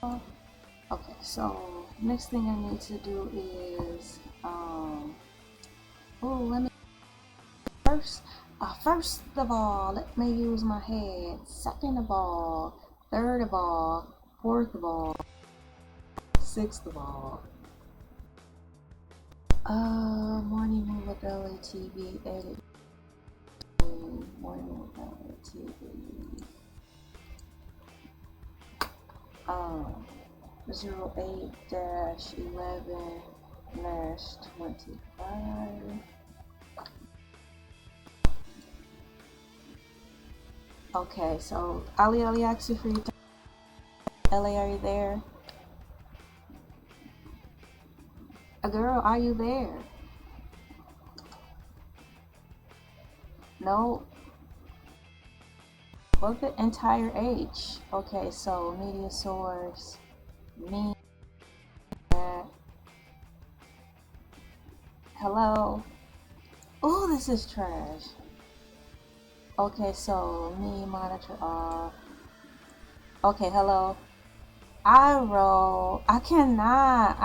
Okay, so next thing I need to do is let me first of all, let me use my head. Second of all, third of all, fourth of all, sixth of all. Morning Move with Elay TV, edit. Morning Move with Elay TV. 08-11-25. Okay, so Ali actually for you. Elay, are you there? Girl, are you there? No. What the entire H? Okay, so media source, me. Hello. Oh, this is trash. Okay, so me monitor off. Okay, hello. I roll. I cannot.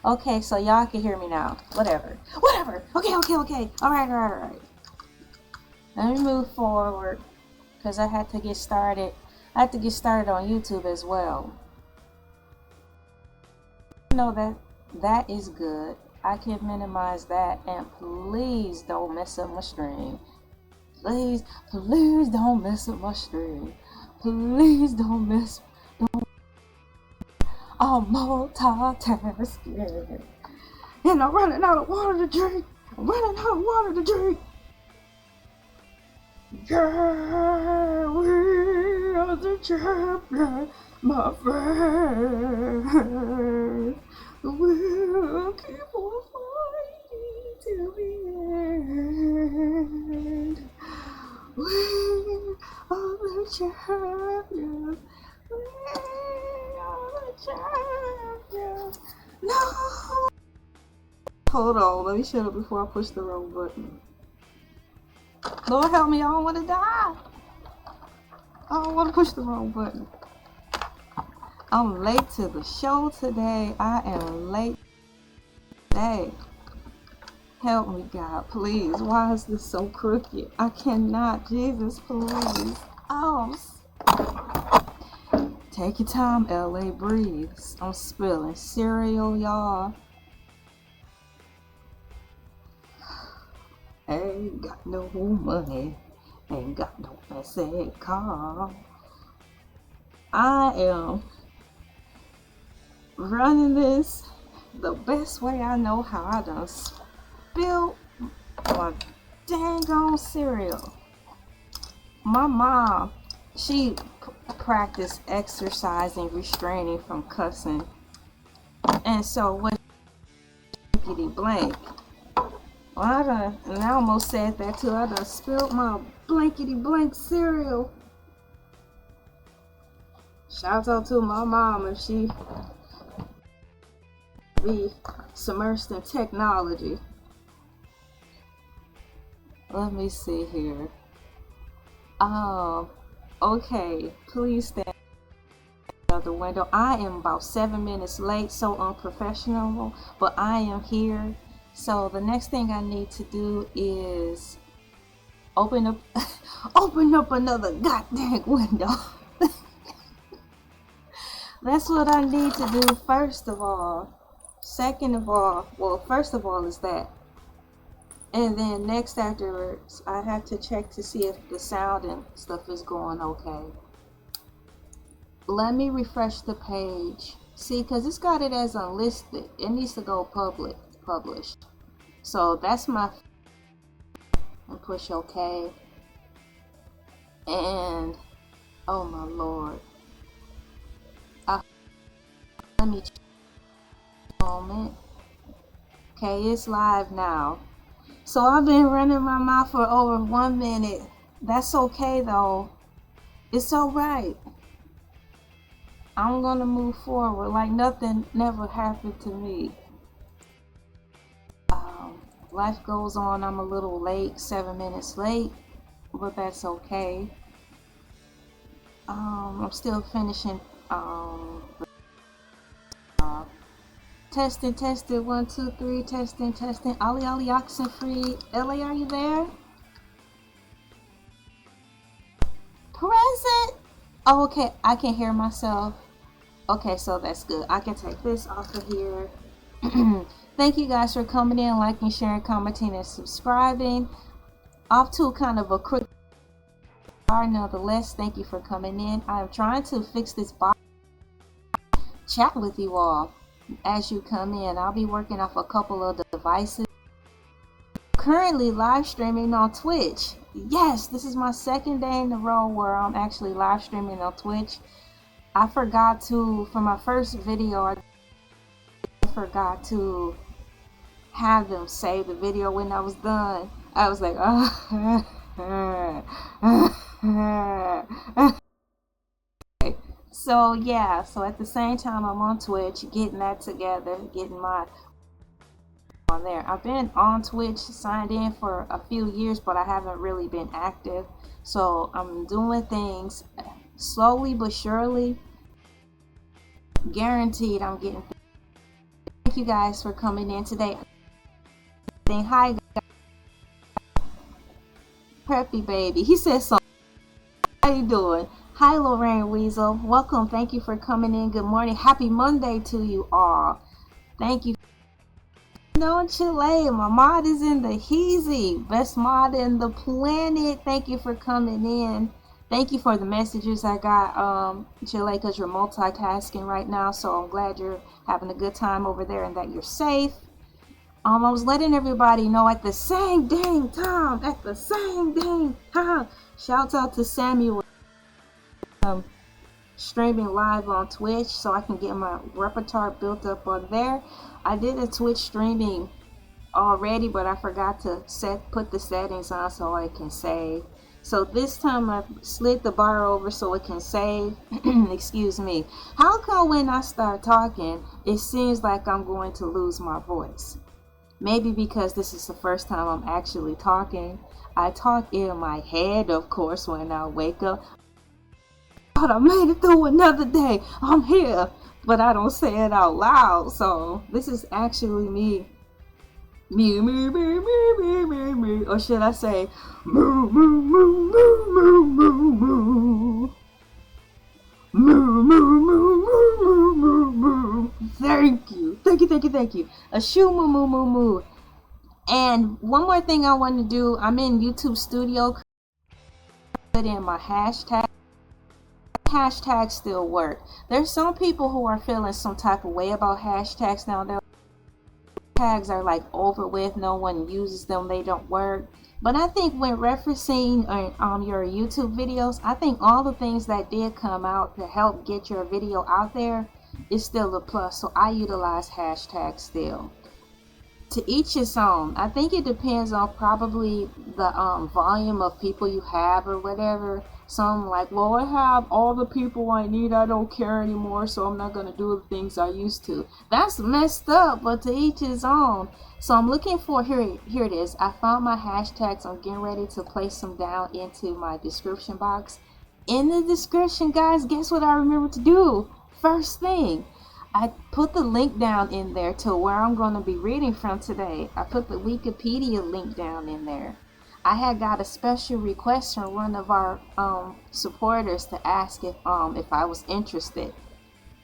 Okay, so y'all can hear me now. Whatever. Okay. Alright. Let me move forward because I had to get started. I had to get started on YouTube as well. You know that is good. I can minimize that, and please don't mess up my stream. Please don't mess up my stream. Please don't mess. I'm multitasking, and I'm running out of water to drink. Yeah, we are the champions, my friend. We'll keep on fighting till the end. We are the champions. We are the champions. No! Hold on, let me shut up before I push the wrong button. Lord help me, I don't want to die. I don't want to push the wrong button. I'm late to the show today. I am late today. Help me, God, please. Why is this so crooked? I cannot. Jesus, please. Oh, take your time, LA. Breathe. I'm spilling cereal, y'all. Ain't got no money. Ain't got no fancy car. I am running this the best way I know how. I done spilled my dang on cereal. My mom, she practiced exercising, restraining from cussing. And so what blank. Well, and I almost said that too. I done spilled my blankety blank cereal. Shout out to my mom if she be submersed in technology. Let me see here. Okay, please stand out the window. I am about 7 minutes late, so unprofessional, but I am here. So the next thing I need to do is open up another goddamn window. That's what I need to do first of all. Second of all, well, first of all is that. And then next afterwards, I have to check to see if the sound and stuff is going okay. Let me refresh the page. See, because it's got it as unlisted. It needs to go published. So that's my, and push OK. And, oh my Lord. Let me check a moment. Okay, it's live now. So I've been running my mouth for over 1 minute. That's okay though. It's alright. I'm gonna move forward like nothing never happened to me. Life goes on. I'm a little late, 7 minutes late, but that's okay. I'm still finishing. Testing, 1, 2, 3, testing. Ollie, Oxenfree. Elay, are you there? Present. Oh, okay. I can hear myself. Okay, so that's good. I can take this off of here. Thank you guys for coming in, liking, sharing, commenting, and subscribing. Off to kind of a quick start, nonetheless. Thank you for coming in. I am trying to fix this box. Chat with you all as you come in. I'll be working off a couple of the devices. Currently live streaming on Twitch. Yes, this is my second day in a row where I'm actually live streaming on Twitch. I forgot to, for my first video, I forgot to have them save the video when I was done. I was like, So yeah, so at the same time I'm on Twitch, getting that together, getting my on there. I've been on Twitch, signed in for a few years, but I haven't really been active. So I'm doing things slowly but surely. Guaranteed I'm getting. Thank you guys for coming in today. Saying hi, guys. Preppy baby. He said so. How you doing? Hi, Lorraine Weasel. Welcome. Thank you for coming in. Good morning. Happy Monday to you all. Thank you. No, Chile. My mod is in the Heezy. Best mod in the planet. Thank you for coming in. Thank you for the messages I got, Chile, because you're multitasking right now. So I'm glad you're having a good time over there and that you're safe. I was letting everybody know at the same dang time. Shouts out to Samuel. Streaming live on Twitch so I can get my repertoire built up on there. I did a Twitch streaming already, but I forgot to put the settings on so I can save. So this time I slid the bar over so it can save. Excuse me. How come when I start talking, it seems like I'm going to lose my voice? Maybe because this is the first time I'm actually talking. I talk in my head, of course, when I wake up. But I made it through another day. I'm here. But I don't say it out loud. So this is actually me. Me. Or should I say moo, moo, moo, moo, moo, moo, moo. Moo, moo, moo, moo, moo, moo. Thank you. A shoo moo, moo, moo, moo. And one more thing I want to do. I'm in YouTube Studio. Put in my hashtag. Hashtags still work. There's some people who are feeling some type of way about hashtags now. Their hashtags are like over with, no one uses them, they don't work. But I think when referencing your YouTube videos, I think all the things that did come out to help get your video out there is still a plus. So I utilize hashtags still. To each his own. I think it depends on probably the volume of people you have or whatever. Some like, well, I have all the people I need, I don't care anymore, so I'm not going to do the things I used to. That's messed up, but to each his own. So I'm looking for, here it is. I found my hashtags. I'm getting ready to place them down into my description box. In the description, guys, guess what I remember to do? First thing, I put the link down in there to where I'm going to be reading from today. I put the Wikipedia link down in there. I had got a special request from one of our supporters to ask if I was interested.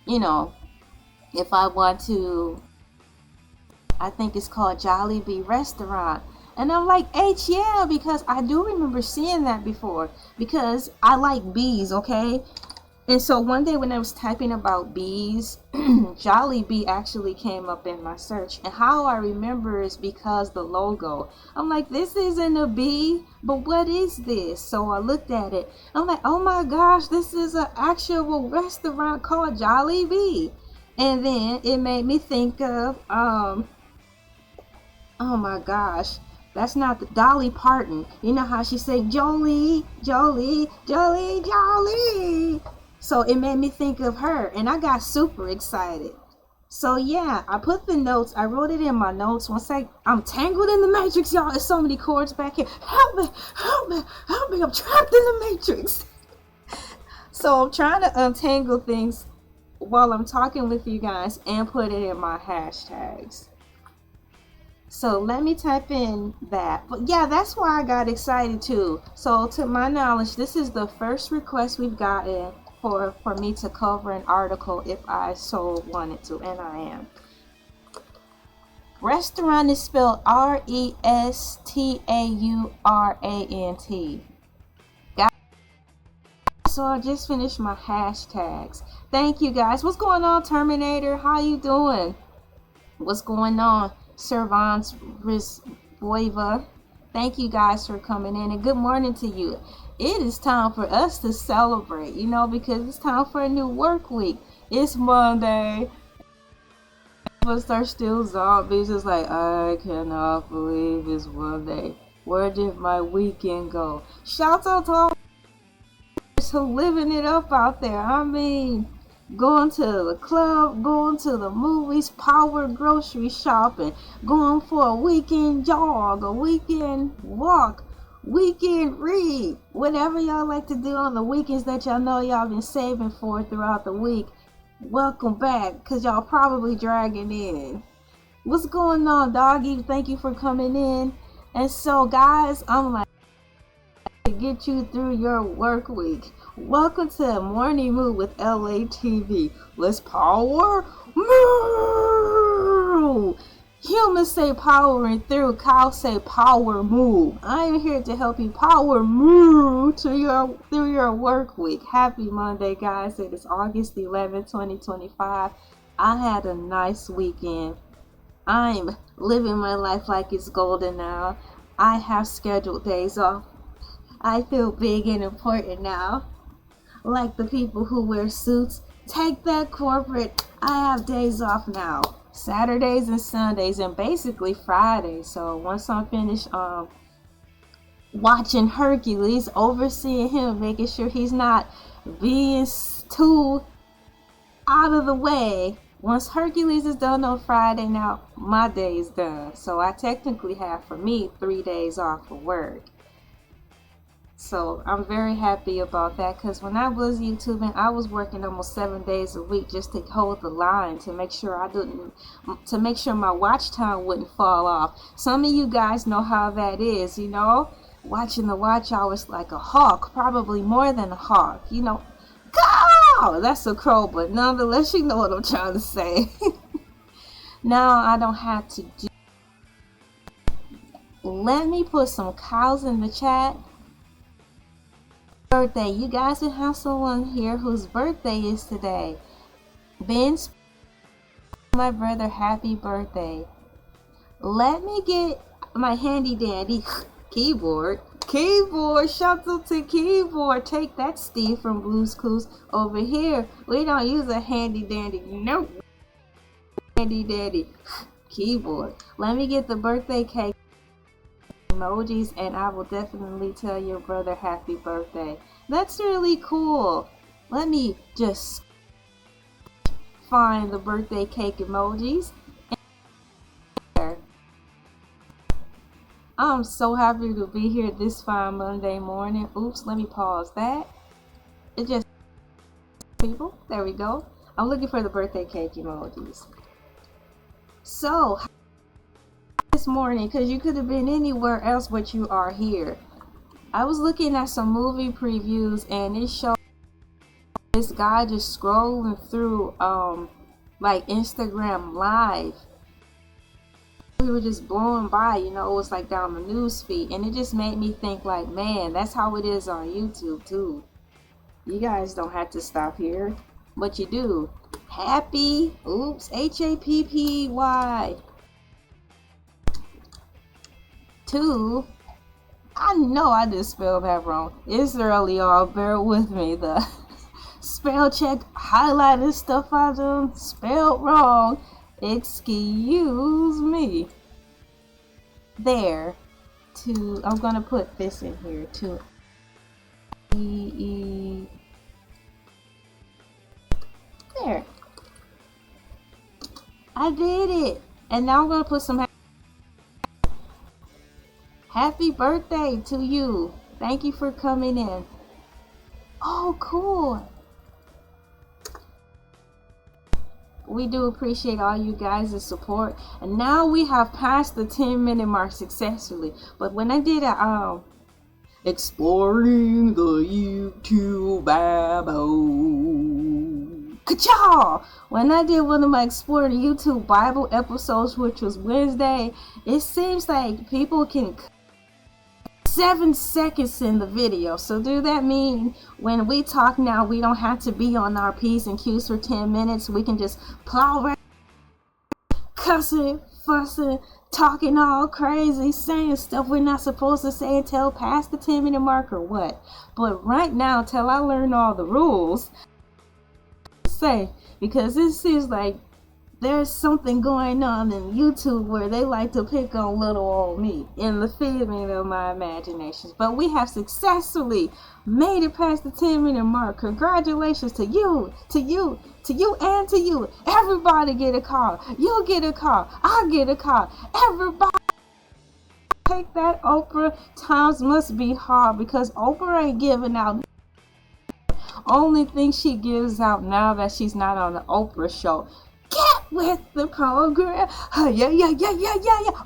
You know, if I want to, I think it's called Jollibee restaurant. And I'm like, yeah, because I do remember seeing that before. Because I like bees, okay? And so one day when I was typing about bees, Jollibee actually came up in my search. And how I remember is because the logo. I'm like, this isn't a bee, but what is this? So I looked at it. I'm like, oh my gosh, this is an actual restaurant called Jollibee. And then it made me think of, oh my gosh, that's not the Dolly Parton. You know how she say, Jolie, Jolie, Jolie, Jolie. So it made me think of her, and I got super excited. So yeah, I put the notes, I wrote it in my notes. I'm tangled in the matrix, y'all. There's so many cords back here. Help me, I'm trapped in the matrix. So I'm trying to untangle things while I'm talking with you guys and put it in my hashtags. So let me type in that. But yeah, that's why I got excited too. So to my knowledge, this is the first request we've gotten for me to cover an article if I so wanted to, and I am. Restaurant is spelled R-E-S-T-A-U-R-A-N-T. So I just finished my hashtags. Thank you guys. What's going on, Terminator? How you doing? What's going on, Servants Rizboiva? Thank you guys for coming in, and good morning to you. It is time for us to celebrate, you know, because it's time for a new work week. It's Monday. Us are still zombies. It's like, I cannot believe it's Monday. Where did my weekend go? Shout out to all who living it up out there. I mean, going to the club, going to the movies, power grocery shopping, going for a weekend jog, a weekend walk, weekend read, whatever y'all like to do on the weekends that y'all know y'all been saving for throughout the week. Welcome back, because y'all probably dragging in. What's going on, doggy? Thank you for coming in. And so, guys, I'm like, to get you through your work week. Welcome to Morning Mood with LA TV. Let's power move. Humans say powering through, cows say power move. I am here to help you power move through your work week. Happy Monday, guys. It is August 11th, 2025. I had a nice weekend. I'm living my life like it's golden now. I have scheduled days off. I feel big and important now. Like the people who wear suits. Take that, corporate. I have days off now. Saturdays and Sundays, and basically Fridays. So once I'm finished watching Hercules, overseeing him, making sure he's not being too out of the way. Once Hercules is done on Friday, now my day is done. So I technically have, for me, 3 days off of work. So I'm very happy about that, because when I was YouTubing, I was working almost 7 days a week just to hold the line, to make sure my watch time wouldn't fall off. Some of you guys know how that is, you know, watching the watch hours like a hawk, probably more than a hawk, you know. Go! That's a crow, but nonetheless, you know what I'm trying to say. Now I don't have to do. Let me put some cows in the chat. Birthday. You guys will have someone here whose birthday is today. Ben's my brother, happy birthday. Let me get my handy dandy keyboard. Shout out to keyboard. Take that, Steve from Blue's Clues. Over here, we don't use a handy dandy. Nope. Handy dandy keyboard. Let me get the birthday cake emojis, and I will definitely tell your brother happy birthday. That's really cool. Let me just find the birthday cake emojis. I'm so happy to be here this fine Monday morning. Oops, let me pause that. It just people. There we go. I'm looking for the birthday cake emojis. So this morning, because you could have been anywhere else but you are here, I was looking at some movie previews, and it showed this guy just scrolling through like Instagram Live. We were just blowing by, you know, it was like down the news feed, and it just made me think like, man, that's how it is on YouTube too. You guys don't have to stop here, but you do. Happy, oops, Happy 2. I know I just spelled that wrong. It's early, y'all. Bear with me. The spell check highlighted stuff I done spelled wrong. Excuse me. There. I'm gonna put this in here too. There. I did it. And now I'm gonna put some happy birthday to you. Thank you for coming in. Oh, cool. We do appreciate all you guys' support. And now we have passed the 10-minute mark successfully. But when I did a exploring the YouTube Bible, ka-chow! When I did one of my exploring the YouTube Bible episodes, which was Wednesday, it seems like people can 7 seconds in the video. So do that mean when we talk now, we don't have to be on our P's and Q's for 10 minutes? We can just plow right, cussing, fussing, talking all crazy, saying stuff we're not supposed to say until past the 10-minute mark or what? But right now, till I learn all the rules, say, because it seems like there's something going on in YouTube where they like to pick on little old me in the feeling of my imaginations. But we have successfully made it past the 10-minute mark. Congratulations to you, to you, to you, and to you. Everybody get a call. You'll get a call. I'll get a call. Everybody take that Oprah. Times must be hard because Oprah ain't giving out. Only thing she gives out now that she's not on the Oprah show. Get with the program. Yeah.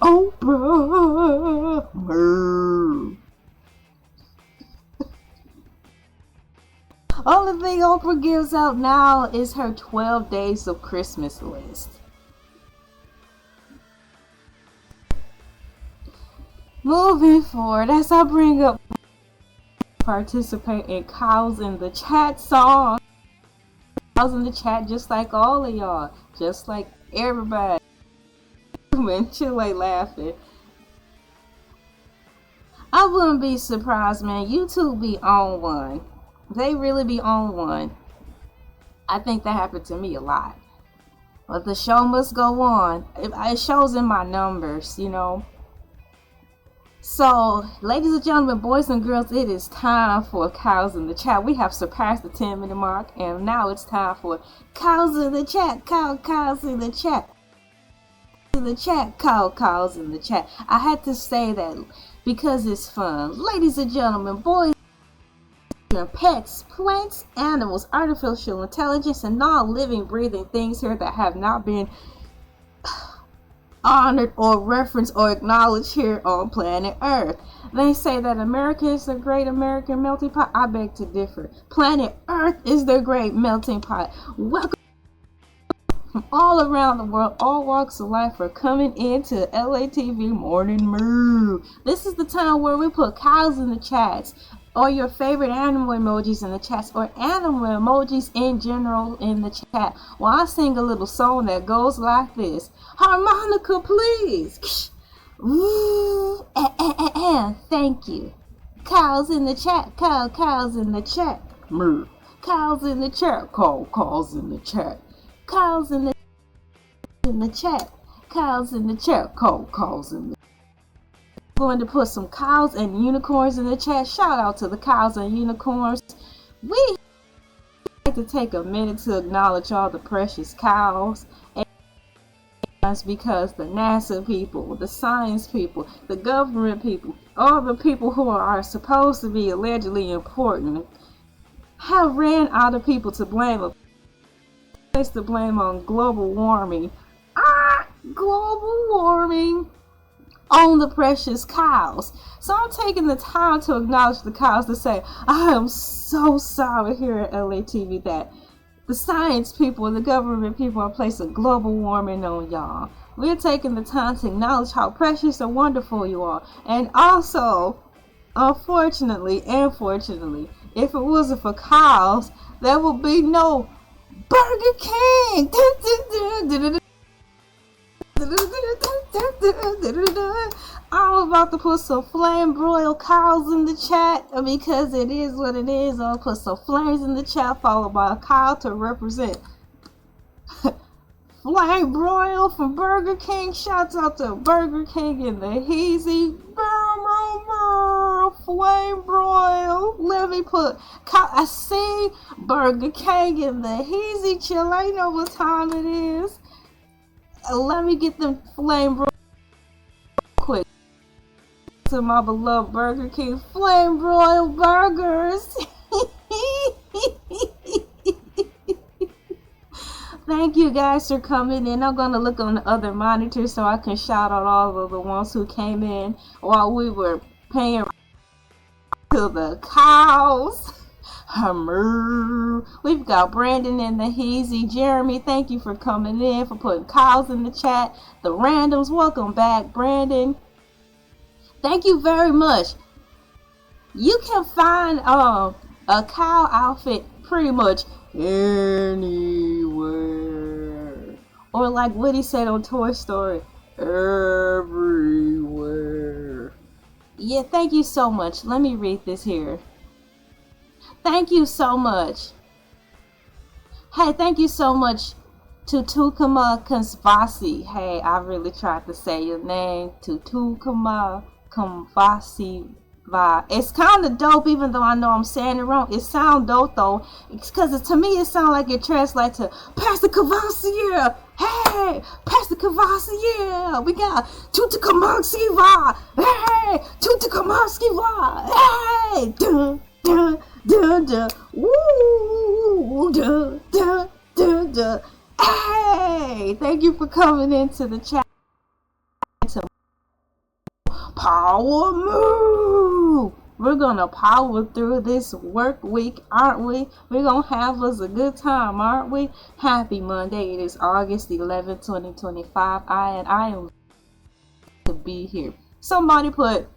Oprah. Only thing Oprah gives out now is her 12 days of Christmas list. Moving forward, as I bring up participate in Cows in the Chat song. Cows in the Chat, just like all of y'all, just like everybody. When Chile laughing, I wouldn't be surprised, man. YouTube be on one. They really be on one. I think that happened to me a lot. But the show must go on. It shows in my numbers, you know. So, ladies and gentlemen, boys and girls, it is time for Cows in the Chat. We have surpassed the 10-minute mark, and now it's time for Cows in the Chat. Cows in the Chat. In the chat, cows in the chat. I had to say that because it's fun. Ladies and gentlemen, boys, pets, plants, animals, artificial intelligence, and all living, breathing things here that have not been honored or referenced or acknowledged here on planet Earth. They say that America is the great American melting pot. I beg to differ. Planet Earth is the great melting pot. Welcome from all around the world, all walks of life are coming into LA TV Morning Moo. This is the time where we put cows in the chats, or your favorite animal emojis in the chats, or animal emojis in general in the chat. While I sing a little song that goes like this. Harmonica, please. Ooh, thank you. Cows in the chat, cows in the chat. Moo. Cows in the chat, cows in the chat. Cows in the chat, cows in the chat, cows in the chat. Going to put some cows and unicorns in the chat. Shout out to the cows and unicorns. We like to take a minute to acknowledge all the precious cows, and that's because the NASA people, the science people, the government people, all the people who are supposed to be allegedly important have ran out of people to blame. Place to blame on global warming. Global warming on the precious cows. So I'm taking the time to acknowledge the cows to say, I am so sorry here at LA TV that the science people and the government people are placing global warming on y'all. We're taking the time to acknowledge how precious and wonderful you are. And also, unfortunately and fortunately, if it wasn't for cows, there would be no Burger King. I'm about to put some flame broiled cows in the chat because it is what it is. I'll put some flames in the chat followed by a cow to represent flame broil from Burger King. Shouts out to Burger King and the Heezy. Flame broil. Let me put I see Burger King and the Heezy chill. I know what time it is. Let me get them flame broil quick. To my beloved Burger King flame broil burgers. Thank you guys for coming in. I'm going to look on the other monitor so I can shout out all of the ones who came in while we were paying to the cows. We've got Brandon and the Heezy. Jeremy, thank you for coming in, for putting cows in the chat. The randoms, welcome back. Brandon, thank you very much. You can find a cow outfit pretty much anywhere. Or like Woody said on Toy Story, everywhere. Yeah, thank you so much. Let me read this here. Thank you so much. Hey, thank you so much to Tukuma Kansvasi. Hey, I really tried to say your name. To Tukuma Kansvasi. It's kind of dope, even though I know I'm saying it wrong. It sounds dope though, because to me it sounds like it translates to Pastor Kavasi, yeah. Hey, Pastor Kavasi, yeah. We got Tuta Kamanski va. Hey, Tuta Kamanski va. Hey, dun dun dun dun. Woo, dun dun dun dun. Hey, thank you for coming into the chat. Power move. We're gonna power through this work week, aren't we? We're gonna have us a good time, aren't we? Happy Monday. It is August 11th, 2025. I am to be here. Somebody put,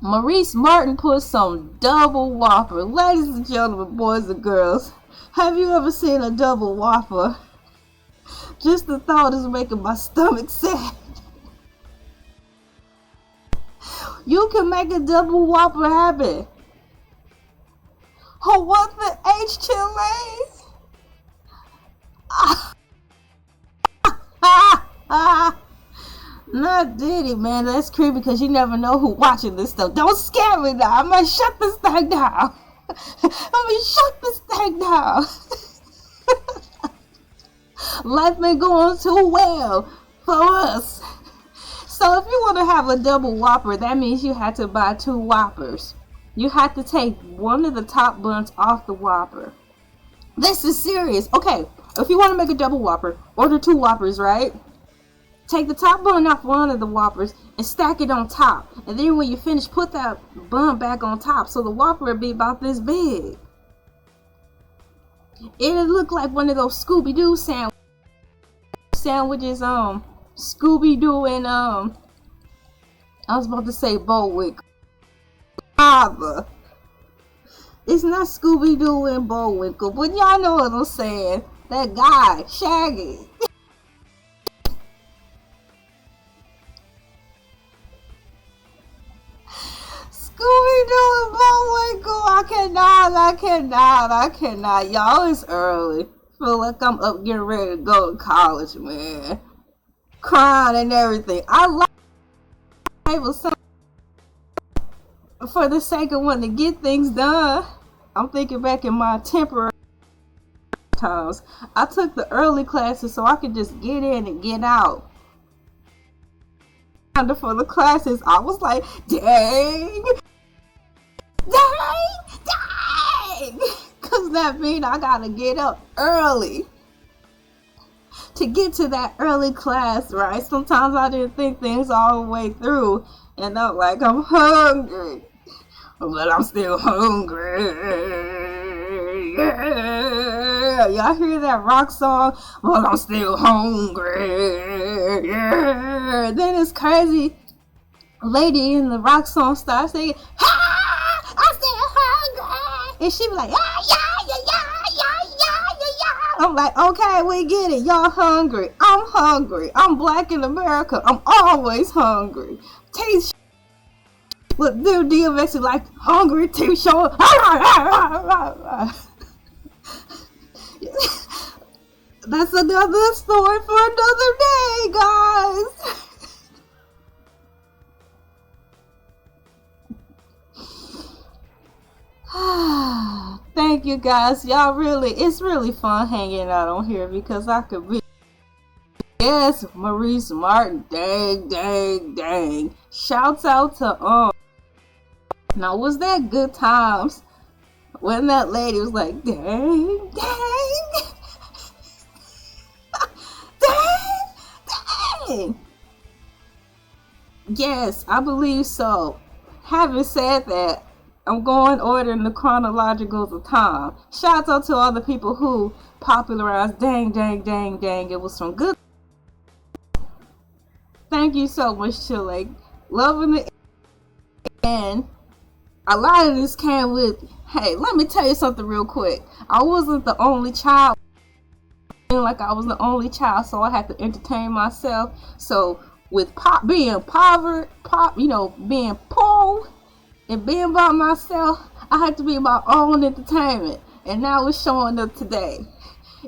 Maurice Martin put some double whopper. Ladies and gentlemen, boys and girls, have you ever seen a double whopper? Just the thought is making my stomach sad. You can make a double whopper happen. Oh, what the H Chilays? Not Diddy, man. That's creepy because you never know who's watching this stuff. Don't scare me now. I'm gonna shut this thing down. Life been going too well for us. So if you want to have a double whopper, that means you had to buy 2 whoppers. You have to take one of the top buns off the whopper. This is serious. Okay, if you want to make a double whopper, order 2 whoppers, right? Take the top bun off one of the whoppers and stack it on top. And then when you finish, put that bun back on top so the whopper will be about this big. It'll look like one of those Scooby-Doo sandwiches, Scooby-Doo and I was about to say Bullwinkle. Father. It's not Scooby-Doo and Bullwinkle, but y'all know what I'm saying. That guy, Shaggy. Scooby-Doo and Bullwinkle. I cannot. Y'all, it's early. Feel like I'm up getting ready to go to college, man. Crying and everything. I like for the sake of wanting to get things done. I'm thinking back in my temporary times. I took the early classes so I could just get in and get out. For the classes, I was like, dang. Because that means I gotta get up early to get to that early class, right? Sometimes I didn't think things all the way through, and I'm like, I'm hungry, but I'm still hungry. Yeah, y'all hear that rock song? Well, I'm still hungry. Yeah. Then this crazy lady in the rock song starts singing, ah, I'm still hungry, and she be like, ah, yeah. I'm like, okay, we get it. Y'all hungry. I'm hungry. I'm black in America. I'm always hungry. Taste. Look, dude, DMX is like, hungry, T-shirt. That's another story for another day, guys. Thank you guys. Y'all really, it's really fun hanging out on here because I could be, yes, Maurice Martin, dang. Shouts out to, now was that good times when that lady was like, dang. dang. Yes, I believe so. Having said that, I'm going order in the chronological time. Shout out to all the people who popularized dang, dang, dang, dang. It was some good. Thank you so much, Chile. Loving it. And a lot of this came with, hey, let me tell you something real quick. I wasn't the only child. Like I was the only child, so I had to entertain myself. So with being poor and being by myself, I had to be my own entertainment. And now it's showing up today.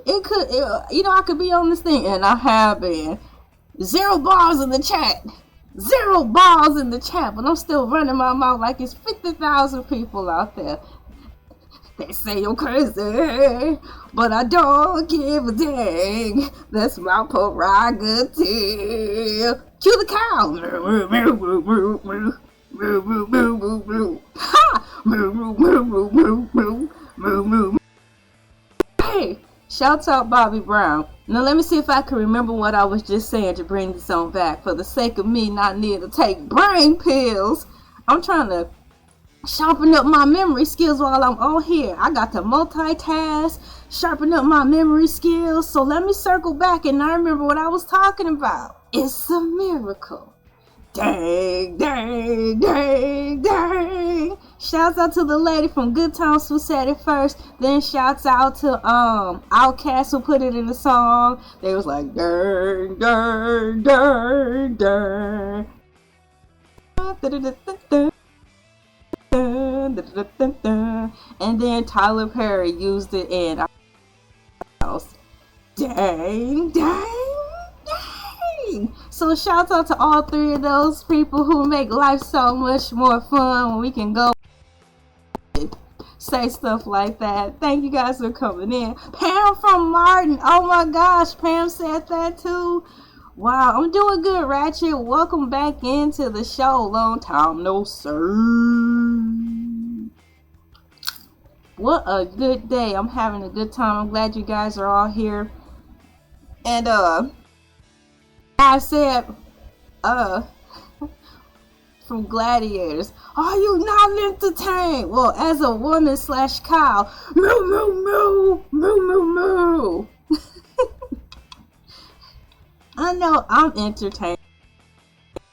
I could be on this thing, and I have been. 0 bars in the chat. 0 bars in the chat, but I'm still running my mouth like it's 50,000 people out there. They say you're crazy, but I don't give a dang. That's my prerogative. Cue the cow. Hey, shouts out Bobby Brown. Now let me see if I can remember what I was just saying to bring this on back. For the sake of me not needing to take brain pills, I'm trying to sharpen up my memory skills while I'm on here. I got to multitask, sharpen up my memory skills. So let me circle back and I remember what I was talking about. It's a miracle. Dang, dang, dang, dang. Shouts out to the lady from Good Times who said it first. Then shouts out to Outkast who put it in the song. They was like dang, dang, dang, dang. And then Tyler Perry used it in house. Dang, dang. So shout out to all 3 of those people who make life so much more fun when we can go say stuff like that. Thank you guys for coming in. Pam from Martin. Oh my gosh, Pam said that too. Wow, I'm doing good, Ratchet. Welcome back into the show. Long time no sir. What a good day. I'm having a good time. I'm glad you guys are all here. And I said, from Gladiators, are you not entertained? Well, as a woman / cow, moo, moo, moo, moo, moo, moo. I know I'm entertained.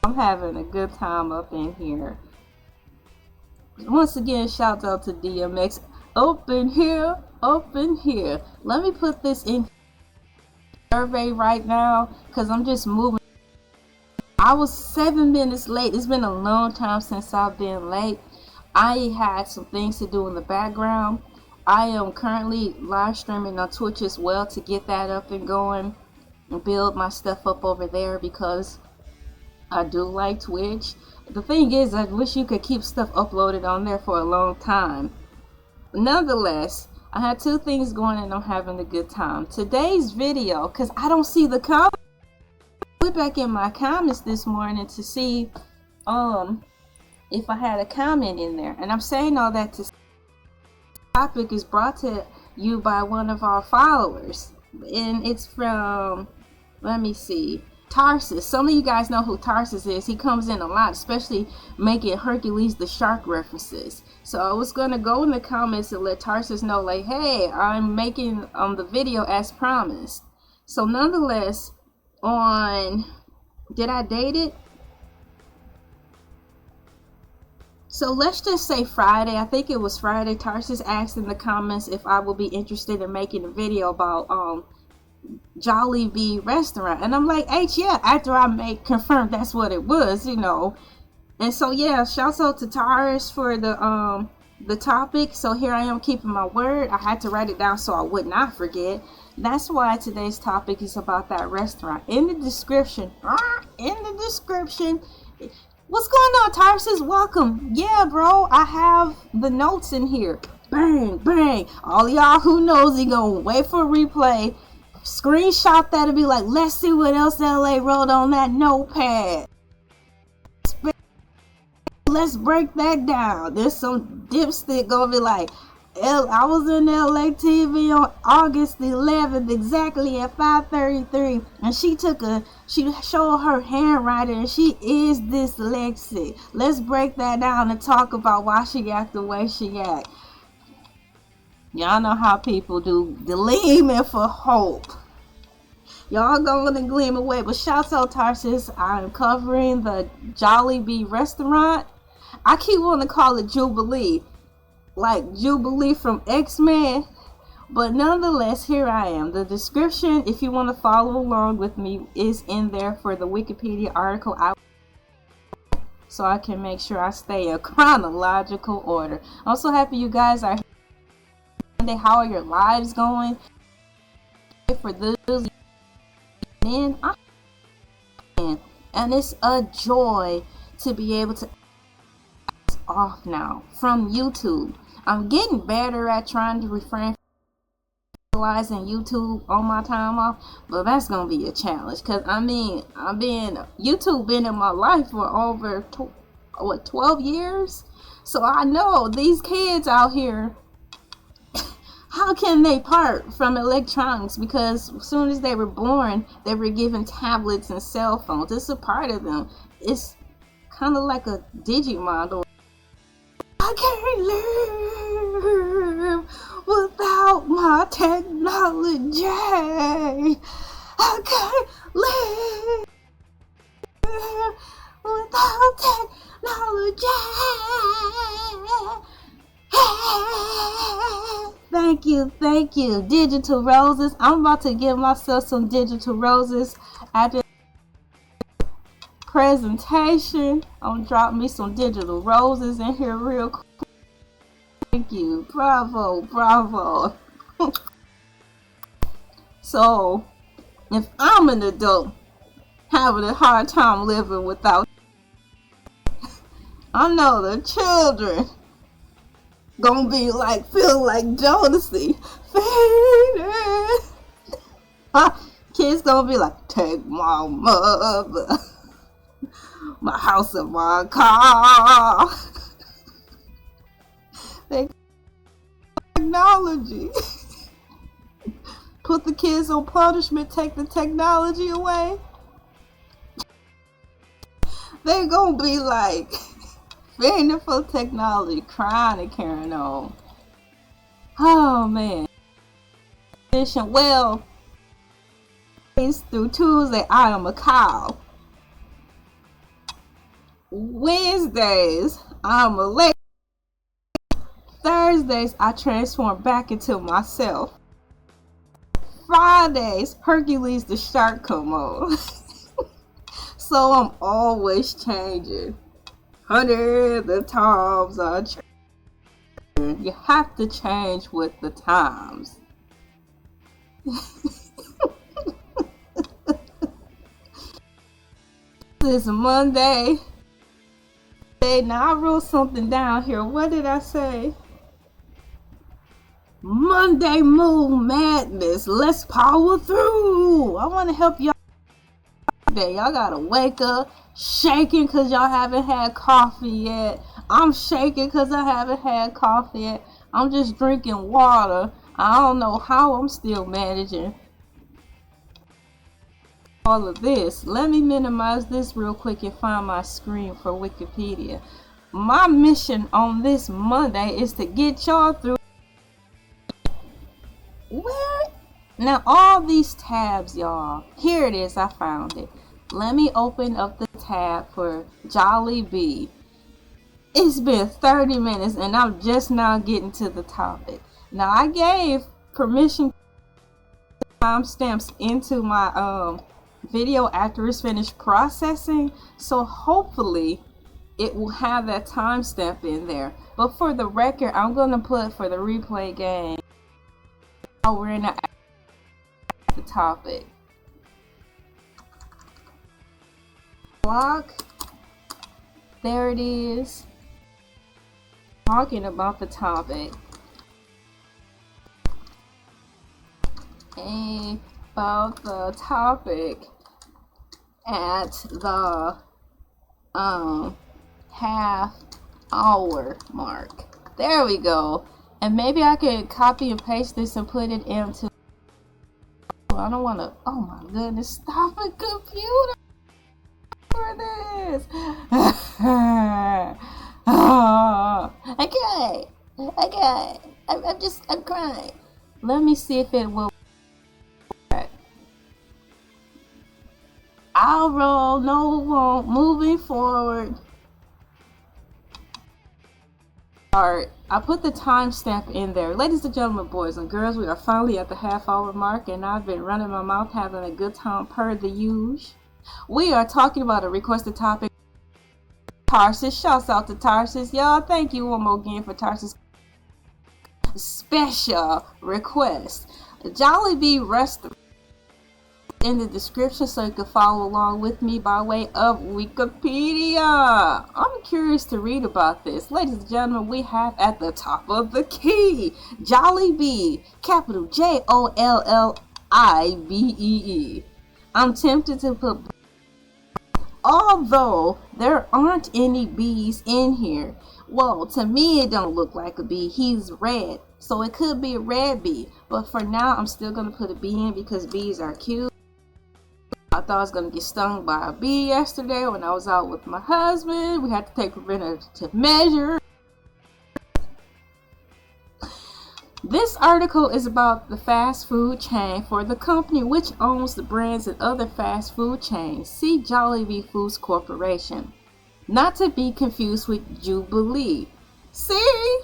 I'm having a good time up in here. Once again, shout out to DMX. Open here, open here. Let me put this in survey right now because I'm just moving. I was 7 minutes late. It's been a long time since I've been late. I had some things to do in the background. I am currently live streaming on Twitch as well to get that up and going and build my stuff up over there because I do like Twitch. The thing is, I wish you could keep stuff uploaded on there for a long time. Nonetheless, I had 2 things going and I'm having a good time. Today's video, because I don't see the comments. I went back in my comments this morning to see if I had a comment in there. And I'm saying all that to say the topic is brought to you by one of our followers. And it's from, let me see, Tarsus. Some of you guys know who Tarsus is. He comes in a lot, especially making Hercules the Shark references. So I was going to go in the comments and let Tarsus know, like, hey, I'm making the video as promised. So nonetheless, did I date it? So let's just say Friday. I think it was Friday. Tarsus asked in the comments if I will be interested in making a video about Jollibee restaurant, and I'm like, yeah, after I confirm that's what it was, and so yeah, shouts out to Taurus for the topic. So here I am keeping my word. I had to write it down so I would not forget. That's why today's topic is about that restaurant. In the description, what's going on, Tarsus? Welcome. Yeah, bro, I have the notes in here. Bang, bang. All y'all who knows, he gonna wait for a replay. Screenshot that and be like, let's see what else LA wrote on that notepad. Let's break that down. There's some dipstick gonna be like, I was in LA TV on August 11th, exactly at 5:33, and she showed her handwriting, and she is dyslexic. Let's break that down and talk about why she act the way she act. Y'all know how people do, gleaming for hope. Y'all going to gleam away, but shouts out Tarsus. I'm covering the Jollibee restaurant. I keep wanting to call it Jubilee, like Jubilee from X-Men, but nonetheless, here I am. The description, if you want to follow along with me, is in there for the Wikipedia article, so I can make sure I stay in chronological order. I'm so happy you guys are here. How are your lives going? For those men, and it's a joy to be able to off now from YouTube. I'm getting better at trying to refrain from utilizing YouTube on my time off, but that's gonna be a challenge, because YouTube been in my life for over 12 years, so I know these kids out here, how can they part from electronics? Because as soon as they were born, they were given tablets and cell phones. It's a part of them. It's kind of like a Digimon. I can't live without my technology. I can't live without technology. Thank you. Digital roses. I'm about to give myself some digital roses after presentation. I'm gonna drop me some digital roses in here real quick. Thank you. Bravo. So, if I'm an adult having a hard time living without, I know the children gonna be like, feel like Jodeci. Kids gonna be like, take my mother, my house and my car. They technology. Put the kids on punishment, take the technology away. They gonna be like fiending for technology, crying and carrying on. Oh man. Well, through Tuesday I am a cow. Wednesdays I'm a lady. Thursdays I transform back into myself. Fridays Hercules the shark come on. So I'm always changing. Hundreds of times I change. You have to change with the times. This is Monday. Now I wrote something down here. What did I say? Monday Moon Madness. Let's power through. I want to help y'all today. Y'all gotta wake up shaking because y'all haven't had coffee yet. I'm shaking because I haven't had coffee yet. I'm just drinking water. I don't know how I'm still managing all of this. Let me minimize this real quick and find my screen for Wikipedia. My mission on this Monday is to get y'all through. Where? Now all these tabs, y'all. Here it is. I found it. Let me open up the tab for Jollibee. It's been 30 minutes and I'm just now getting to the topic. Now I gave permission to timestamps into my video after it's finished processing, so hopefully it will have that timestamp in there. But for the record, I'm gonna put for the replay game. We're in the topic. Block. There it is. Talking about the topic. About the topic at the half hour mark. There we go. And maybe I could copy and paste this and put it into. I don't want to. Oh my goodness! Stop the computer for this. Okay. I'm crying. Let me see if it will. I'll roll. No, it won't. Moving forward. Alright, I put the timestamp in there. Ladies and gentlemen, boys and girls, we are finally at the half-hour mark, and I've been running my mouth, having a good time per the usual. We are talking about a requested topic. Tarsus, shouts out to Tarsus. Y'all, thank you one more again for Tarsus' special request. Jollibee restaurant in the description so you can follow along with me by way of Wikipedia. I'm curious to read about this. Ladies and gentlemen, we have at the top of the key Jollibee, capital Jollibee. I'm tempted to put, although there aren't any B's in here. Well, to me it don't look like a B. He's red, so it could be a red B. But for now, I'm still gonna put a B in because B's are cute. I thought I was going to get stung by a bee yesterday when I was out with my husband. We had to take preventative measures. This article is about the fast food chain for the company which owns the brands and other fast food chains. See Jollibee Foods Corporation. Not to be confused with Jubilee. See?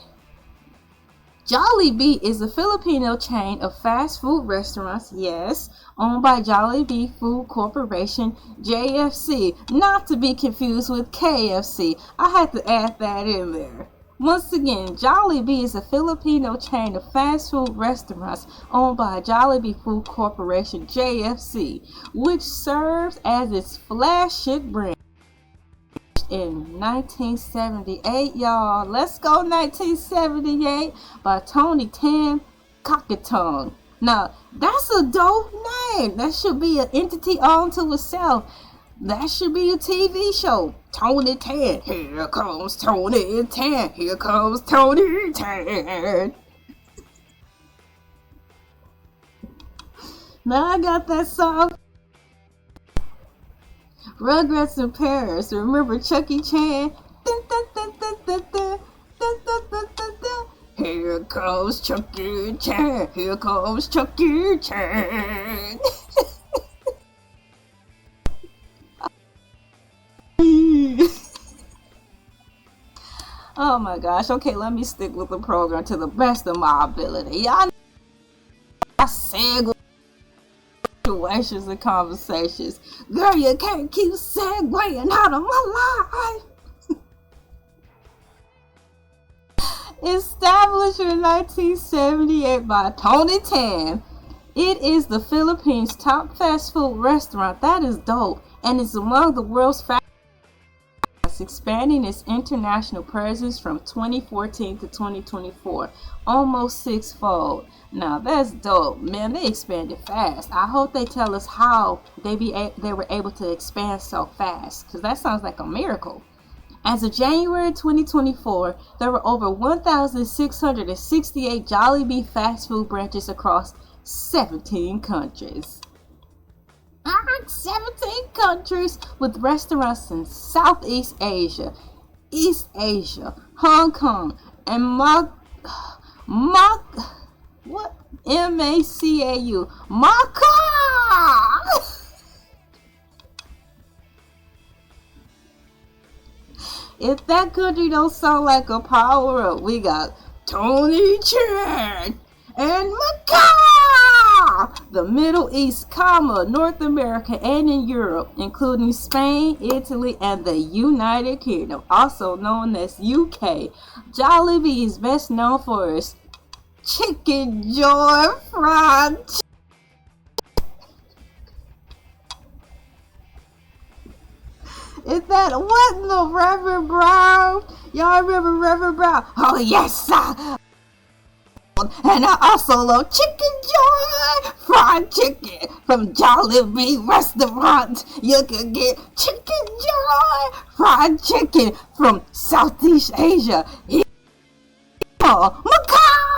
Jollibee is a Filipino chain of fast food restaurants, yes, owned by Jollibee Food Corporation, JFC, not to be confused with KFC. I had to add that in there. Once again, Jollibee is a Filipino chain of fast food restaurants owned by Jollibee Food Corporation, JFC, which serves as its flagship brand. In 1978, y'all. Let's go 1978 by Tony Tan Cockatone. Now, that's a dope name. That should be an entity all to itself. That should be a TV show. Tony Tan. Here comes Tony Tan. Here comes Tony Tan. Now I got that song. Rugrats in Paris. Remember Chucky Chan? Here comes Chucky Chan. Here comes Chucky Chan. Oh my gosh. Okay, let me stick with the program to the best of my ability. Y'all know I segue situations and conversations. Girl, you can't keep segueing out of my life. Established in 1978 by Tony Tan, it is the Philippines' top fast food restaurant. That is dope, and it's among the world's fastest, expanding its international presence from 2014 to 2024, almost sixfold. Now that's dope, man. They expanded fast. I hope they tell us how they were able to expand so fast, because that sounds like a miracle. As of January 2024, there were over 1,668 Jollibee fast food branches across 17 countries. 17 countries with restaurants in Southeast Asia, East Asia, Hong Kong, and M-A-C-A-U, Macau. If that country don't sound like a power-up, we got Tony Chan and Macau, the Middle East, North America, and in Europe, including Spain, Italy, and the United Kingdom, also known as UK. Jollibee is best known for its Chicken Joy fried chicken. Is that what in the Reverend Brown? Y'all remember Reverend Brown? Oh yes, sir. And I also love Chicken Joy fried chicken from Jollibee restaurant. You can get Chicken Joy fried chicken from Southeast Asia. Here, Macau.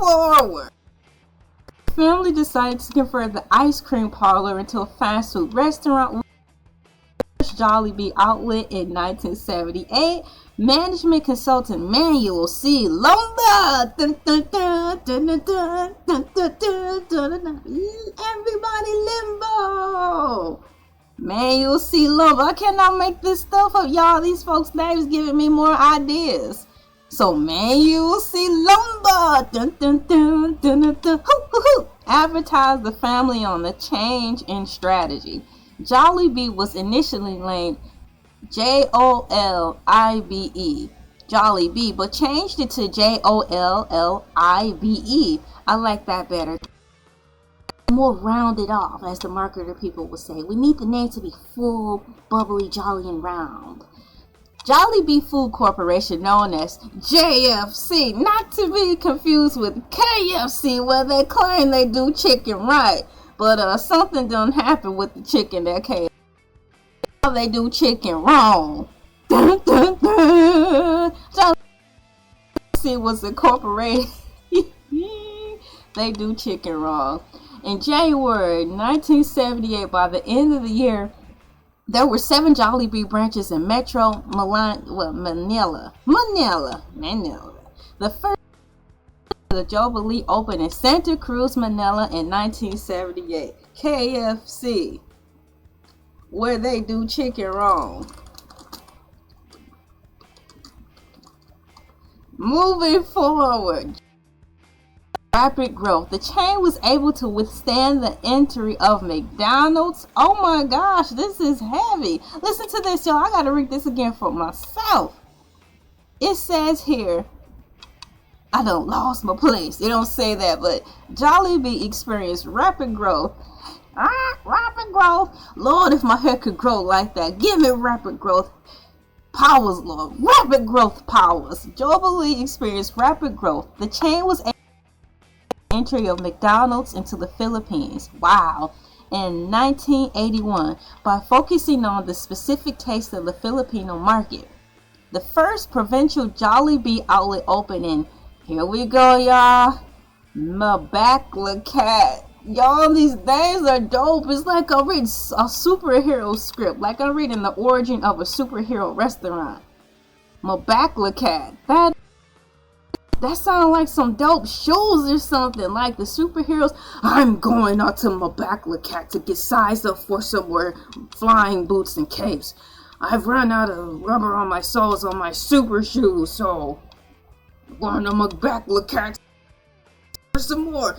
forward. The family decided to convert the ice cream parlor into a fast food restaurant. Jollibee outlet in 1978. Management consultant Manuel C. Lumba. Everybody limbo. Manuel C. Lumba. I cannot make this stuff up, y'all. These folks' names giving me more ideas. So Manuel C. Lumba advertised the family on the change in strategy. Jollibee was initially named Jollibee, Jollibee, but changed it to Jollibee. I like that better. More rounded off, as the marketer people would say. We need the name to be full, bubbly, jolly, and round. Jollibee Food Corporation, known as JFC, not to be confused with KFC, where they claim they do chicken right. But something done happen with the chicken that came. They do chicken wrong. JFC was incorporated. They do chicken wrong. In January 1978, by the end of the year, there were 7 Jollibee branches in Metro Manila. The first the Jollibee opened in Santa Cruz, Manila in 1978. KFC, where they do chicken wrong. Moving forward, rapid growth. The chain was able to withstand the entry of McDonald's. Oh my gosh, this is heavy. Listen to this, y'all. I gotta read this again for myself. It says here, I done lost my place. It don't say that, but Jollibee experienced rapid growth. Rapid growth. Lord, if my hair could grow like that. Give me rapid growth powers, Lord. Rapid growth powers. Jollibee experienced rapid growth. The chain was able to entry of McDonald's into the Philippines. Wow. In 1981, by focusing on the specific taste of the Filipino market. The first provincial Jollibee outlet opened in, here we go, y'all, Mabaclacat. Y'all, these names are dope. It's like I'm reading a superhero script, like I'm reading the origin of a superhero restaurant. Mabaclacat. That sounds like some dope shows or something, like the superheroes. I'm going out to Mabaclacat to get sized up for some more flying boots and capes. I've run out of rubber on my soles on my super shoes, so I'm going to Mabaclacat for some more.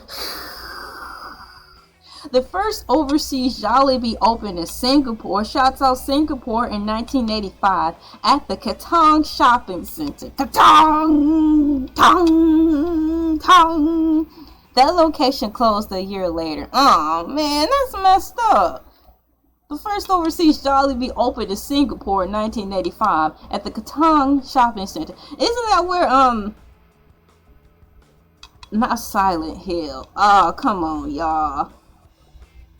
The first overseas Jollibee opened in Singapore. Shouts out Singapore in 1985 at the Katong Shopping Center. Katong! Tong! Tong! That location closed a year later. Oh man, that's messed up. The first overseas Jollibee opened in Singapore in 1985 at the Katong Shopping Center. Isn't that where, not Silent Hill. Oh, come on, y'all.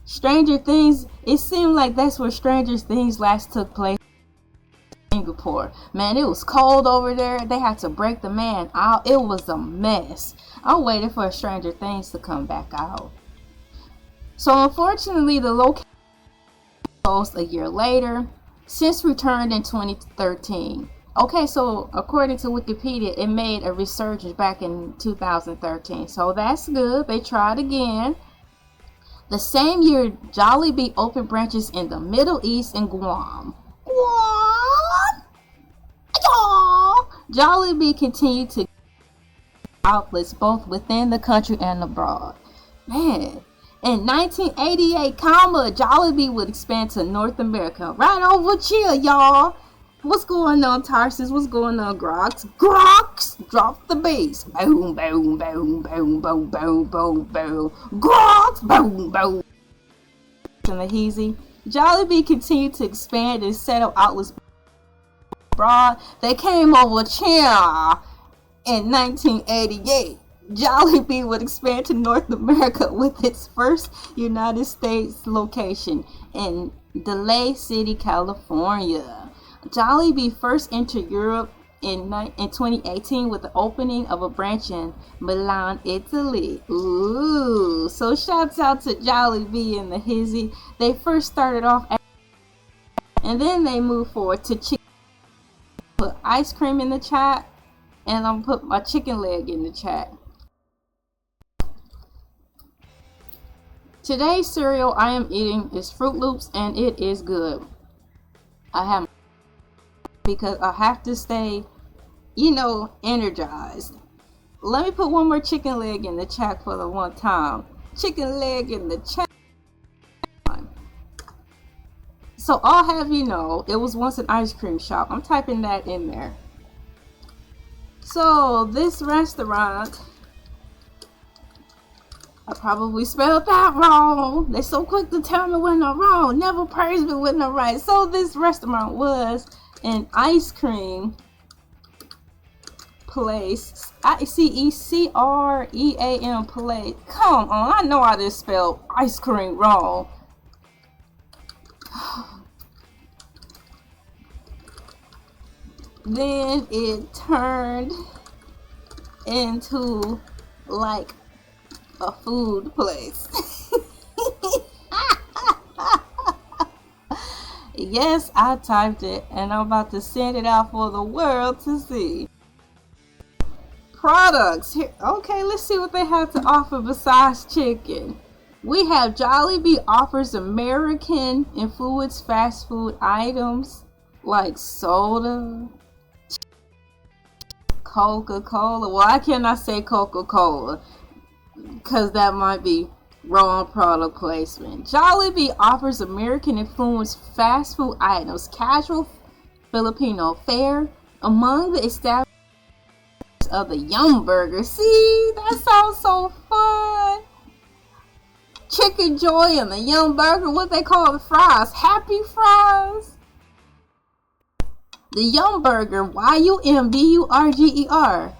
Stranger Things, it seemed like that's where Stranger Things last took place in Singapore. Man, it was cold over there. They had to break the man out. It was a mess. I'm waiting for Stranger Things to come back out. So unfortunately, the location closed a year later, since returned in 2013. Okay, so according to Wikipedia, it made a resurgence back in 2013. So that's good. They tried again. The same year, Jollibee opened branches in the Middle East and Guam. Guam? Jollibee continued to outlets both within the country and abroad. Man, in 1988, Jollibee would expand to North America. Right over here, y'all. What's going on, Tarsus? What's going on, Grox? Grox! Drop the bass. Boom, boom, boom, boom, boom, boom, boom, boom. Grox! Boom, boom. And the Heezy. Jollibee continued to expand and set up outlets abroad. They came over here in 1988. Jollibee would expand to North America with its first United States location in Delray City, California. Jollibee first entered Europe in 2018 with the opening of a branch in Milan, Italy. Ooh, so shouts out to Jolliebee and the Hizzy. They first started off and then they moved forward to chicken. Put ice cream in the chat, and I'm put my chicken leg in the chat. Today's cereal I am eating is Fruit Loops, and it is good. I have, because I have to stay, energized. Let me put one more chicken leg in the chat for the one time. Chicken leg in the chat. So I'll have you know, it was once an ice cream shop. I'm typing that in there. So this restaurant, I probably spelled that wrong. They're so quick to tell me when I'm wrong. Never praise me when I'm right. So this restaurant was an ice cream place. ICECREAM place. Come on, I know I just spelled ice cream wrong. Then it turned into like a food place. Yes, I typed it, and I'm about to send it out for the world to see. Products here. Okay, let's see what they have to offer besides chicken. We have Jollibee offers American influenced fast food items like soda, Coca-Cola. Well, I cannot say Coca-Cola because that might be wrong product placement. Jollibee offers American influenced fast food items, casual Filipino fare, among the established of the Yum Burger. See, that sounds so fun. Chicken Joy and the Yum Burger, what they call the fries, Happy Fries. The Yum Burger, YUMBURGER,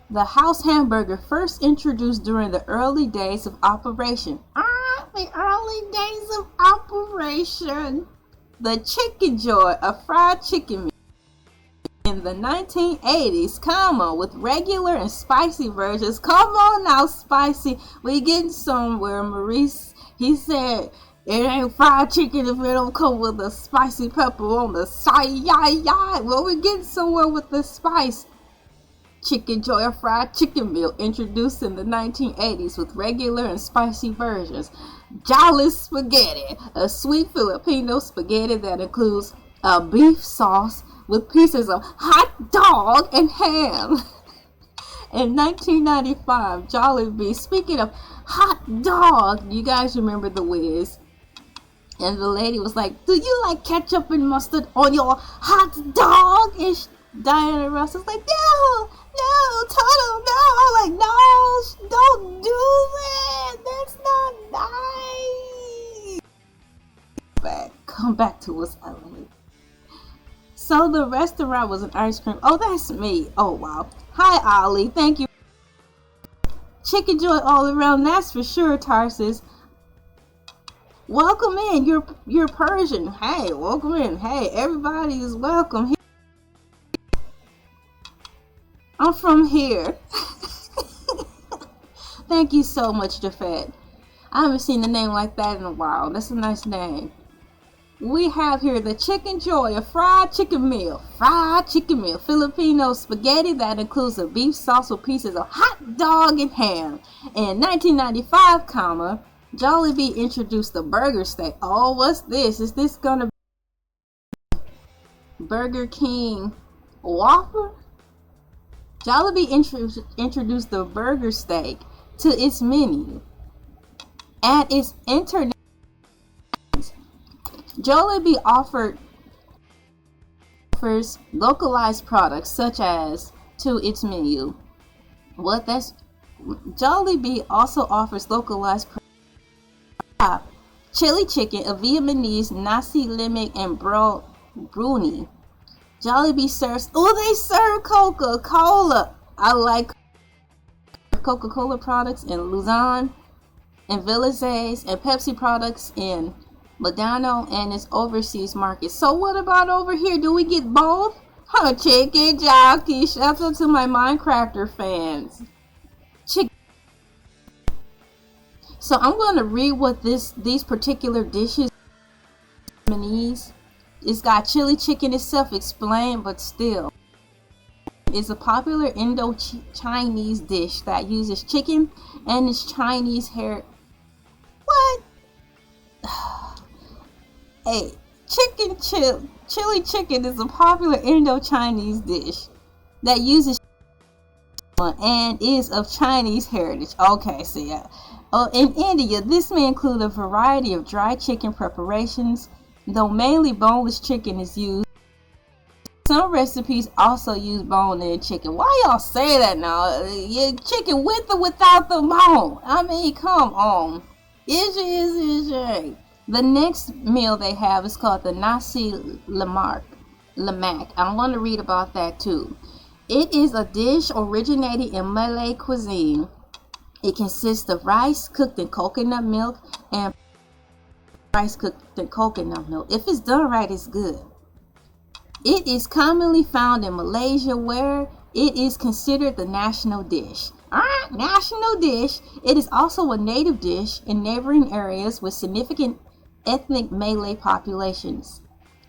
the house hamburger first introduced during the early days of operation. The early days of operation. The Chicken Joy, a fried chicken meat in the 1980s, with regular and spicy versions. Come on now, spicy. We getting somewhere, Maurice. He said, it ain't fried chicken if it don't come with a spicy pepper on the side. YaaaaY. Well, we're getting somewhere with the spice. Chicken Joy, a fried chicken meal introduced in the 1980s with regular and spicy versions. Jolly Spaghetti, a sweet Filipino spaghetti that includes a beef sauce with pieces of hot dog and ham. In 1995, Jollibee, speaking of hot dog, you guys remember the whiz? And the lady was like, do you like ketchup and mustard on your hot dog? And Diana Ross was like, no, Toto, no. I'm like, no, don't do that. That's not nice. Come back to us, Ellen. So the restaurant was an ice cream. Oh, that's me. Oh, wow. Hi, Ollie. Thank you. Chicken Joy all around, that's for sure, Tarsus. Welcome in. You're Persian. Hey, welcome in. Hey, everybody is welcome. I'm from here. Thank you so much, Jafet. I haven't seen a name like that in a while. That's a nice name. We have here the Chicken Joy, a fried chicken meal. Fried chicken meal. Filipino spaghetti that includes a beef sauce with pieces of hot dog and ham. In 1995, Jollibee introduced the burger steak. Oh, what's this? Is this gonna be Burger King Whopper? Jollibee introduced the burger steak to its menu. At its internet, Jollibee offers localized products such as to its menu. Jollibee also offers localized products. Chili chicken, a Vietnamese nasi lemak and bruni. Jollibee serves, they serve Coca-Cola. I like Coca-Cola products in Luzon and Villiers and Pepsi products in McDonald and its overseas markets. So what about over here? Do we get both? Huh, chicken jockey. Shout out to my Minecrafter fans. Chicken. So I'm going to read what these particular dishes Japanese. It's got chili chicken. It's self-explained, but still. It's a popular Indo-Chinese dish that uses chicken and its Chinese hair. What? Hey, chili chicken is a popular Indo-Chinese dish that uses and is of Chinese heritage. Okay, so yeah. In India, this may include a variety of dry chicken preparations, though mainly boneless chicken is used. Some recipes also use bone-in chicken. Why y'all say that now? Chicken with or without the bone? I mean, come on. Is it? The next meal they have is called the nasi lemak. I want to read about that too. It is a dish originating in Malay cuisine. It consists of rice cooked in coconut milk and rice cooked in coconut milk. If it's done right, it's good. It is commonly found in Malaysia, where it is considered the national dish. Alright, national dish. It is also a native dish in neighboring areas with significant ethnic Malay populations.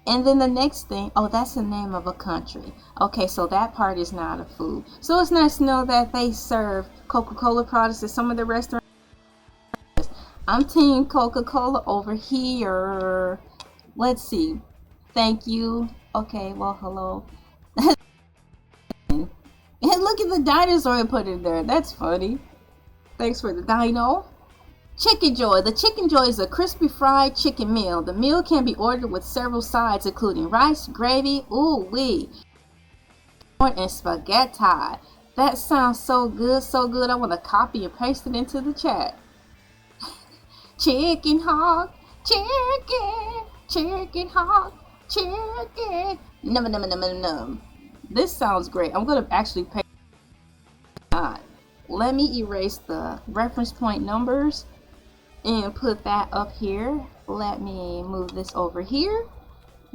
And then the next thing, oh, that's the name of a country. Okay, so that part is not a food. So it's nice to know that they serve Coca-Cola products at some of the restaurants. I'm team Coca-Cola over here. Let's see. Thank you. Okay, well, hello. And look at the dinosaur I put in there. That's funny. Thanks for the dino. Chicken Joy. The Chicken Joy is a crispy fried chicken meal. The meal can be ordered with several sides, including rice, gravy, ooh-wee, corn, and spaghetti. That sounds so good, so good. I want to copy and paste it into the chat. Chicken hog, chicken hog, chicken. Num. This sounds great. I'm going to actually paste it. Let me erase the reference point numbers and put that up here. Let me move this over here.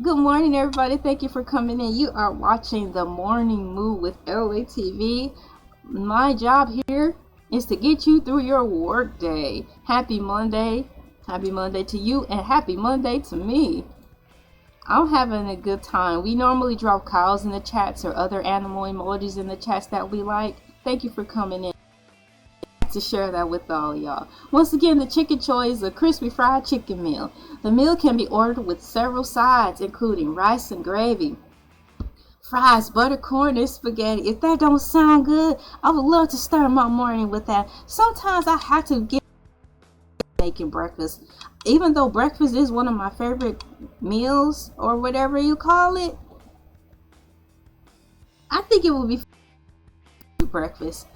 Good morning, everybody. Thank you for coming in. You are watching the Morning Moo with Elay TV. My job here is to get you through your work day. Happy Monday. Happy Monday to you, and happy Monday to me. I'm having a good time. We normally drop cows in the chats or other animal emojis in the chats that we like. Thank you for coming in to share that with all y'all. Once again, the Chicken Joy is a crispy fried chicken meal. The meal can be ordered with several sides, including rice and gravy, fries, butter, corn, and spaghetti. If that don't sound good, I would love to start my morning with that. Sometimes I have to get making breakfast. Even though breakfast is one of my favorite meals, or whatever you call it, I think it would be breakfast.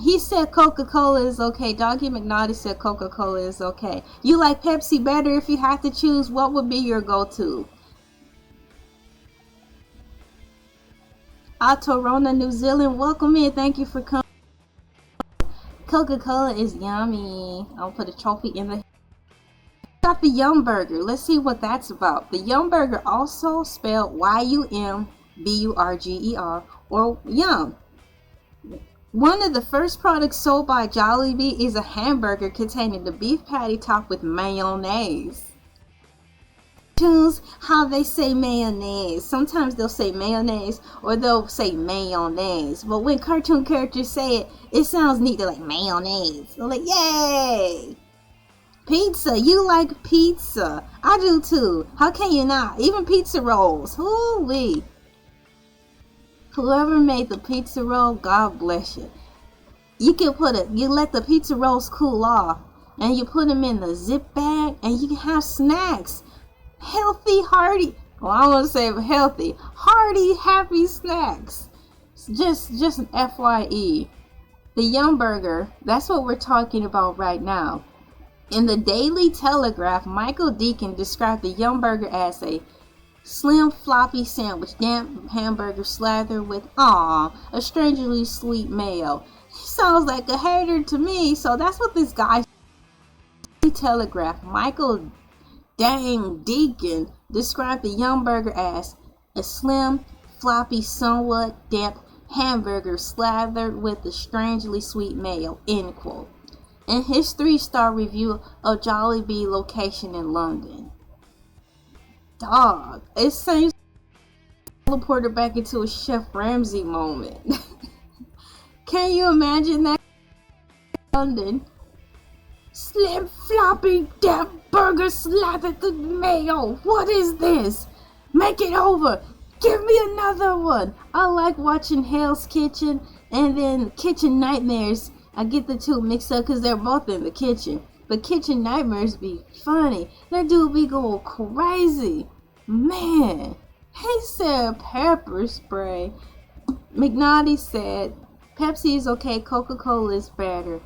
He said Coca-Cola is okay. Doggy McNaughty said Coca-Cola is okay. You like Pepsi better? If you had to choose, what would be your go-to? Aotearoa, New Zealand, welcome in. Thank you for coming. Coca-Cola is yummy. I'll put a trophy in the... Got the Yum Burger. Let's see what that's about. The Yum Burger, also spelled Y-U-M-B-U-R-G-E-R, or Yum. One of the first products sold by Jollibee is a hamburger containing the beef patty topped with mayonnaise. Choose how they say mayonnaise. Sometimes they'll say mayonnaise or they'll say mayonnaise. But when cartoon characters say it, it sounds neat. They're like mayonnaise. They're like, yay! Pizza. You like pizza. I do too. How can you not? Even pizza rolls. Hoo-wee. Whoever made the pizza roll, God bless you. You can you let the pizza rolls cool off, and you put them in the zip bag, and you can have snacks. Healthy, hearty. Well, I want to say healthy, hearty, happy snacks. Just an FYE. The Yum Burger, that's what we're talking about right now. In the Daily Telegraph, Michael Deacon described the Yum Burger as a slim floppy sandwich, damp hamburger slathered with a strangely sweet mayo. He sounds like a hater to me, so that's what this guy Telegraph, Michael Dang Deacon, described the Yum Burger as a slim floppy, somewhat damp hamburger slathered with a strangely sweet mayo, end quote. In his 3-star review of Jollibee location in London. Dog, it seems teleported back into a Chef Ramsay moment. Can you imagine that? London. Slim, floppy, damp burger slathered with mayo. What is this? Make it over. Give me another one. I like watching Hell's Kitchen and then Kitchen Nightmares. I get the two mixed up because they're both in the kitchen. But Kitchen Nightmares be funny. That dude be going crazy. Man, he said pepper spray. McDonald said Pepsi is okay, Coca-Cola is better.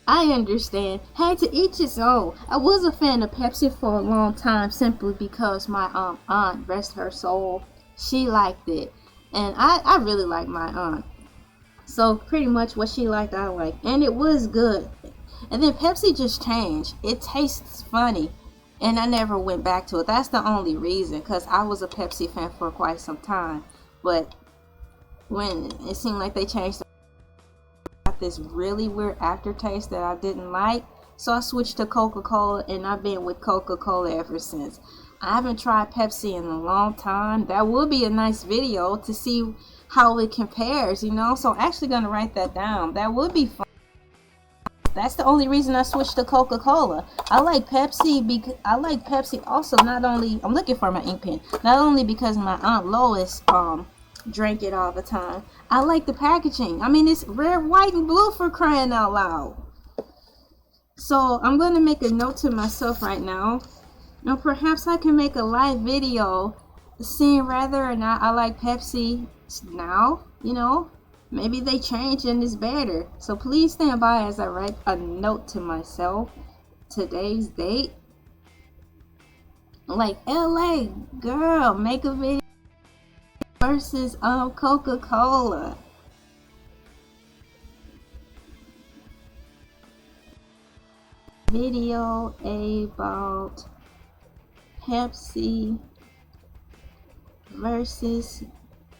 I understand. Had to each his own. I was a fan of Pepsi for a long time simply because my aunt, rest her soul, she liked it. And I really like my aunt. So pretty much what she liked, I like. And it was good. And then Pepsi just changed. It tastes funny. And I never went back to it. That's the only reason. Because I was a Pepsi fan for quite some time. But when it seemed like they changed, this really weird aftertaste that I didn't like, so I switched to Coca-Cola, and I've been with Coca-Cola ever since. I haven't tried Pepsi in a long time. That would be a nice video to see how it compares, you know, so I'm actually gonna write that down. That would be fun. That's the only reason I switched to Coca-Cola. I like Pepsi because I like Pepsi also, not only, I'm looking for my ink pen, not only because my Aunt Lois drank it all the time. I like the packaging. I mean, it's red, white, and blue, for crying out loud. So I'm going to make a note to myself right now. Now perhaps I can make a live video seeing whether or not I like Pepsi now. You know, maybe they changed and it's better. So please stand by as I write a note to myself. Today's date. Like, LA, girl, make a video versus Coca-Cola. Video about Pepsi versus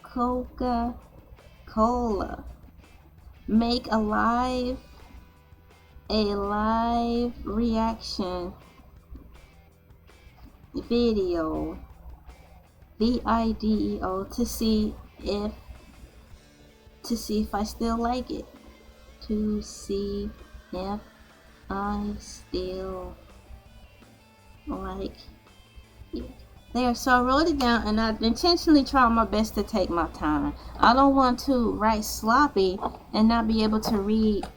Coca-Cola. Make a live reaction video, VIDEO, to see if I still like it. To see if I still like it. There, so I wrote it down, and I intentionally tried my best to take my time. I don't want to write sloppy and not be able to read. I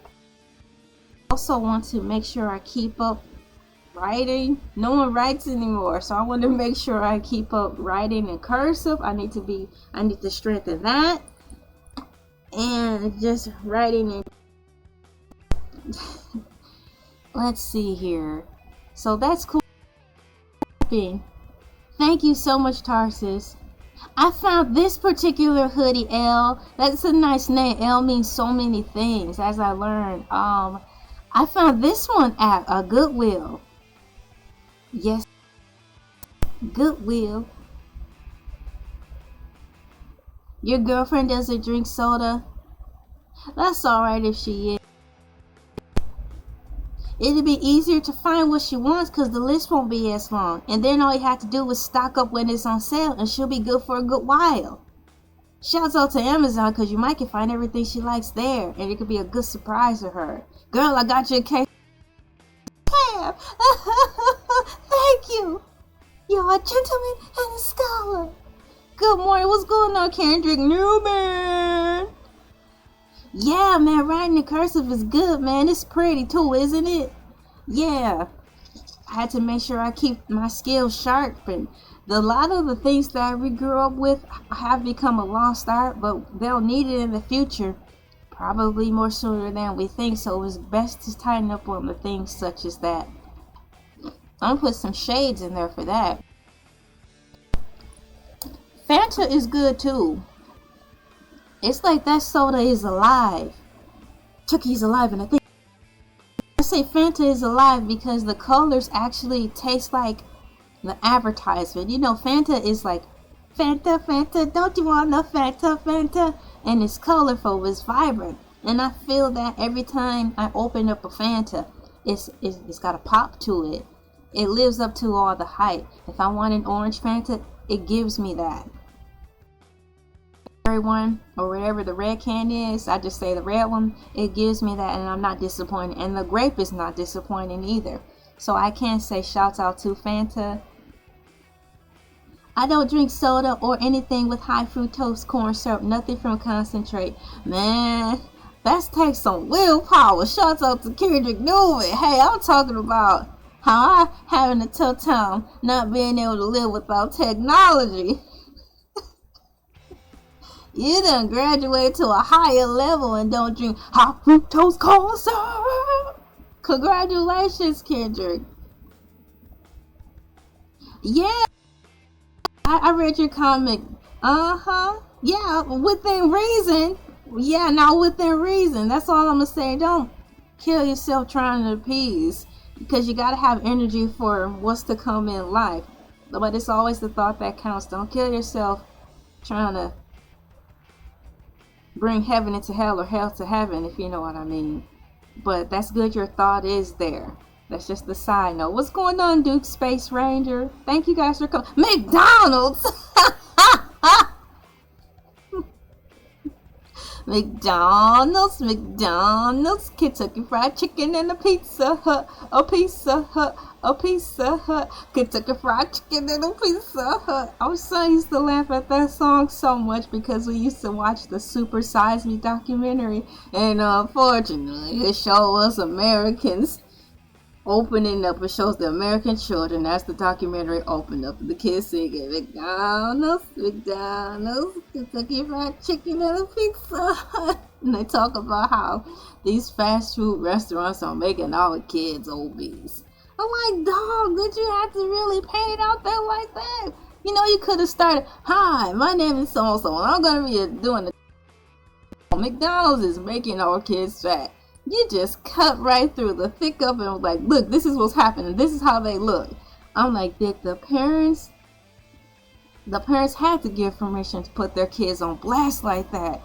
also want to make sure I keep up writing. No one writes anymore, so I want to make sure I keep up writing in cursive. I need to strengthen that, and just writing in let's see here. So that's cool. Thank you so much, Tarsus. I found this particular hoodie, L. That's a nice name. L means so many things, as I learned. I found this one at a Goodwill. Yes, Goodwill. Your girlfriend doesn't drink soda? That's alright if she is. It'll be easier to find what she wants because the list won't be as long. And then all you have to do is stock up when it's on sale, and she'll be good for a good while. Shouts out to Amazon because you might can find everything she likes there, and it could be a good surprise for her. Girl, I got you a case. Thank you. You're a gentleman and a scholar. Good morning. What's going on, Kendrick Newman? Yeah, man, writing in cursive is good, man. It's pretty too, isn't it? Yeah. I had to make sure I keep my skills sharp, and a lot of the things that we grew up with have become a lost art, but they'll need it in the future, probably more sooner than we think, so it's best to tighten up on the things such as that. I'm gonna put some shades in there for that. Fanta is good too. It's like that soda is alive. Chucky's alive, and I say Fanta is alive because the colors actually taste like the advertisement. You know, Fanta Fanta, Fanta, don't you want no Fanta, Fanta? And it's colorful, it's vibrant. And I feel that every time I open up a Fanta, it's got a pop to it. It lives up to all the hype. If I want an orange Fanta, it gives me that. One or whatever the red can is, I just say the red one, it gives me that, and I'm not disappointed. And the grape is not disappointing either. So I can't say shouts out to Fanta. I don't drink soda or anything with high fructose corn syrup, nothing from concentrate. Man, that takes some willpower. Shouts out to Kendrick Newman. Hey, I'm talking about how I having a tough time not being able to live without technology. You done graduated to a higher level and don't drink high fructose corn syrup. Congratulations, Kendrick. Yeah, I read your comic. Yeah, within reason. Yeah, now within reason. That's all I'm gonna say. Don't kill yourself trying to appease, because you gotta have energy for what's to come in life. But it's always the thought that counts. Don't kill yourself trying to bring heaven into hell or hell to heaven, if you know what I mean. But that's good your thought is there. That's just the side note. What's going on, Duke Space Ranger? Thank you guys for coming. McDonald's! McDonald's, Kentucky Fried Chicken and a Pizza Hut, Kentucky Fried Chicken and a Pizza Hut. I used to laugh at that song so much because we used to watch the Super Size Me documentary, and unfortunately it showed us Americans opening up. It shows the American children as the documentary opened up, the kids singing McDonald's, Kentucky Fried Chicken and a Pizza Hut. And they talk about how these fast food restaurants are making our kids obese. I'm like, dog, did you have to really pay it out there like that? You know, you could have started, hi, my name is so-and-so, and I'm going to be doing the McDonald's is making our kids fat. You just cut right through the thick of it and was like, look, this is what's happening. This is how they look. I'm like, did the parents had to give permission to put their kids on blast like that.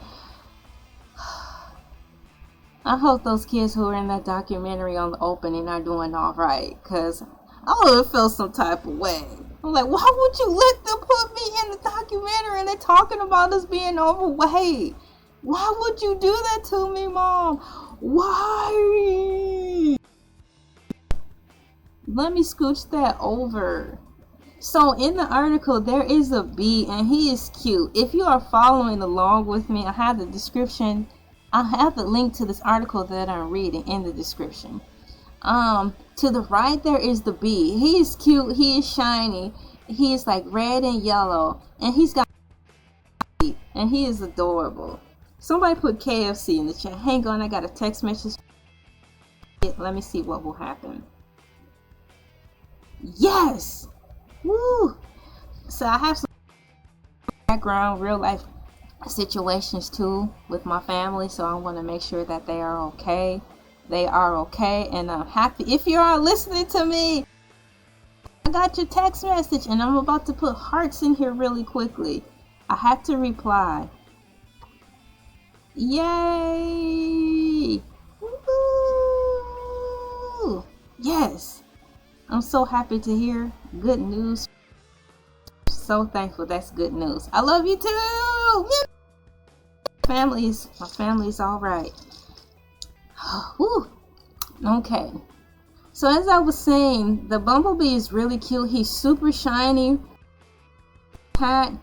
I hope those kids who are in that documentary on the opening are doing all right, because I would have felt some type of way. I'm like, why would you let them put me in the documentary and they're talking about us being overweight? Why would you do that to me, Mom? Why? Let me scooch that over. So in the article, there is a bee, and he is cute. If you are following along with me, I have the description. I have the link to this article that I'm reading in the description. To the right, there is the bee. He is cute. He is shiny. He is like red and yellow, and he's got feet, and he is adorable. Somebody put KFC in the chat. Hang on, I got a text message. Let me see what will happen. Yes! Woo! So I have some background, real life situations too with my family, so I want to make sure that they are okay. They are okay, and I'm happy. If you are listening to me, I got your text message, and I'm about to put hearts in here really quickly. I have to reply. Yay! Woo! Yes! I'm so happy to hear good news. So thankful. That's good news. I love you too! My family's alright. Woo! Okay. So as I was saying, the bumblebee is really cute. He's super shiny. Hat.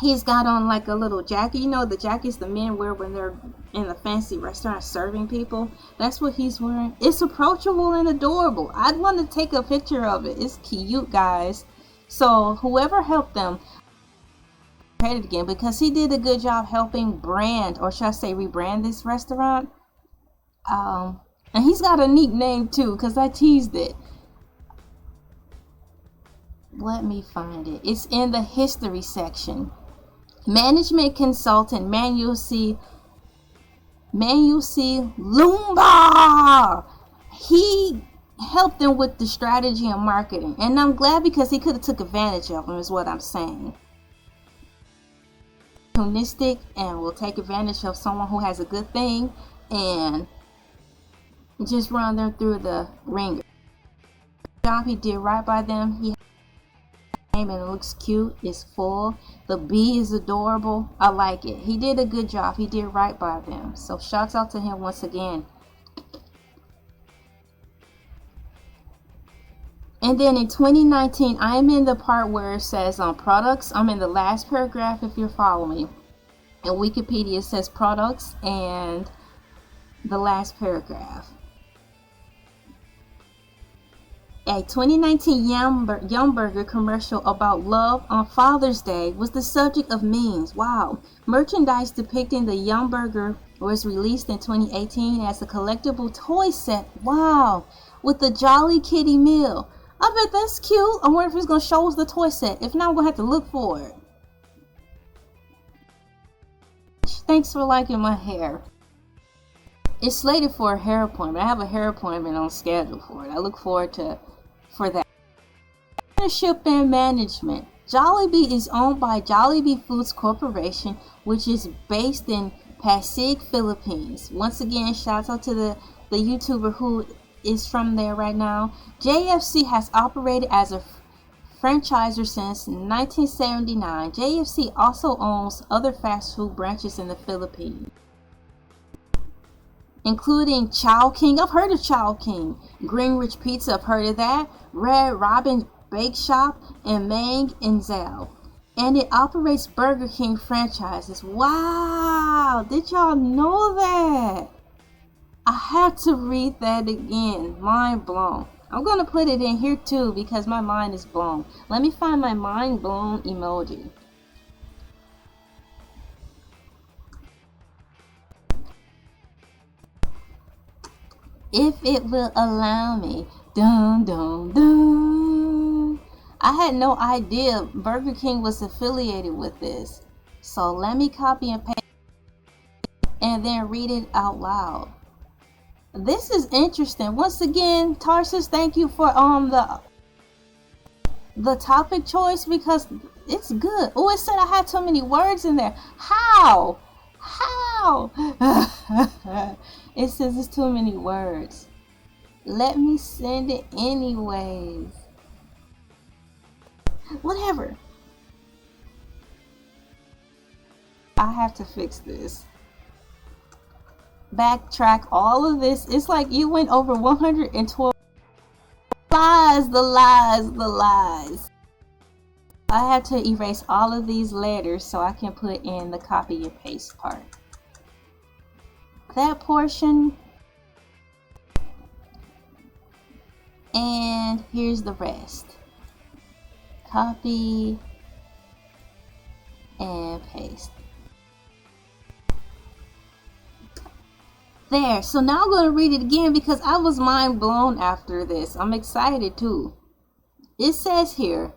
He's got on like a little jacket. You know the jackets the men wear when they're in the fancy restaurant serving people? That's what he's wearing. It's approachable and adorable. I'd want to take a picture of it. It's cute, guys. So whoever helped them, credit again, because he did a good job helping brand, or should I say rebrand, this restaurant. And he's got a neat name too, because I teased it. Let me find it. It's in the history section. Management consultant Manuel C. Lumba. He helped them with the strategy and marketing, and I'm glad because he could have took advantage of them, is what I'm saying. opportunistic and will take advantage of someone who has a good thing and just run them through the ringer. Job, he did right by them. He and it looks cute. It's full. The bee is adorable. I like it. He did a good job. He did right by them. So shouts out to him once again. And then in 2019, I'm in the part where it says on products. I'm in the last paragraph if you're following. In Wikipedia it says products and the last paragraph. A 2019 Yum Burger commercial about love on Father's Day was the subject of memes. Wow. Merchandise depicting the Yum Burger was released in 2018 as a collectible toy set. Wow. With the Jolly Kitty meal. I bet that's cute. I wonder if it's going to show us the toy set. If not, I'm going to have to look for it. Thanks for liking my hair. It's slated for a hair appointment. I have a hair appointment on schedule for it. I look forward for that. Ownership and management. Jollibee is owned by Jollibee Foods Corporation, which is based in Pasig, Philippines. Once again, shout out to the YouTuber who is from there right now. JFC has operated as a franchisor since 1979. JFC also owns other fast food branches in the Philippines, including Chow King. I've heard of Chow King. Greenwich Pizza, I've heard of that. Red Robin Bake Shop, and Mang and Zell. And it operates Burger King franchises. Wow, did y'all know that? I had to read that again. Mind blown. I'm going to put it in here too because my mind is blown. Let me find my mind blown emoji. If it will allow me. Dun dun dun. I had no idea Burger King was affiliated with this. So let me copy and paste and then read it out loud. This is interesting. Once again, Tarsus, thank you for the topic choice because it's good. Oh, it said I had too many words in there. How? It says it's too many words. Let me send it anyways. Whatever. I have to fix this. Backtrack all of this. It's like you went over 112 lies, the lies. I have to erase all of these letters so I can put in the copy and paste part. That portion. And here's the rest. Copy and paste. There. So now I'm going to read it again because I was mind blown after this. I'm excited too. It says here,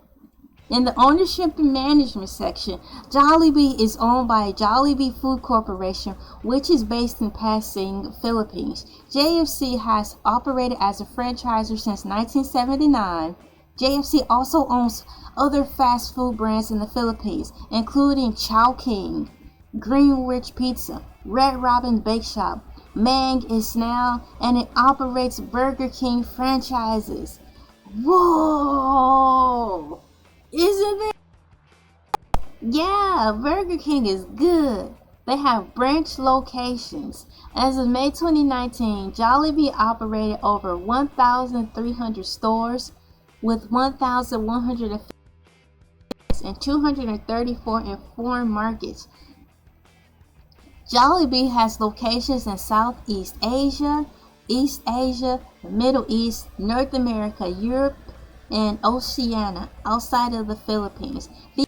in the ownership and management section, Jollibee is owned by Jollibee Food Corporation, which is based in Pasig, Philippines. JFC has operated as a franchisor since 1979. JFC also owns other fast food brands in the Philippines, including Chow King, Greenwich Pizza, Red Robin Bake Shop, Mang is now, and it operates Burger King franchises. Whoa! Isn't it? Yeah, Burger King is good. They have branch locations. As of May 2019, Jollibee operated over 1,300 stores with 1,150 and 234 in foreign markets. Jollibee has locations in Southeast Asia, East Asia, the Middle East, North America, Europe, and Oceania outside of the Philippines. The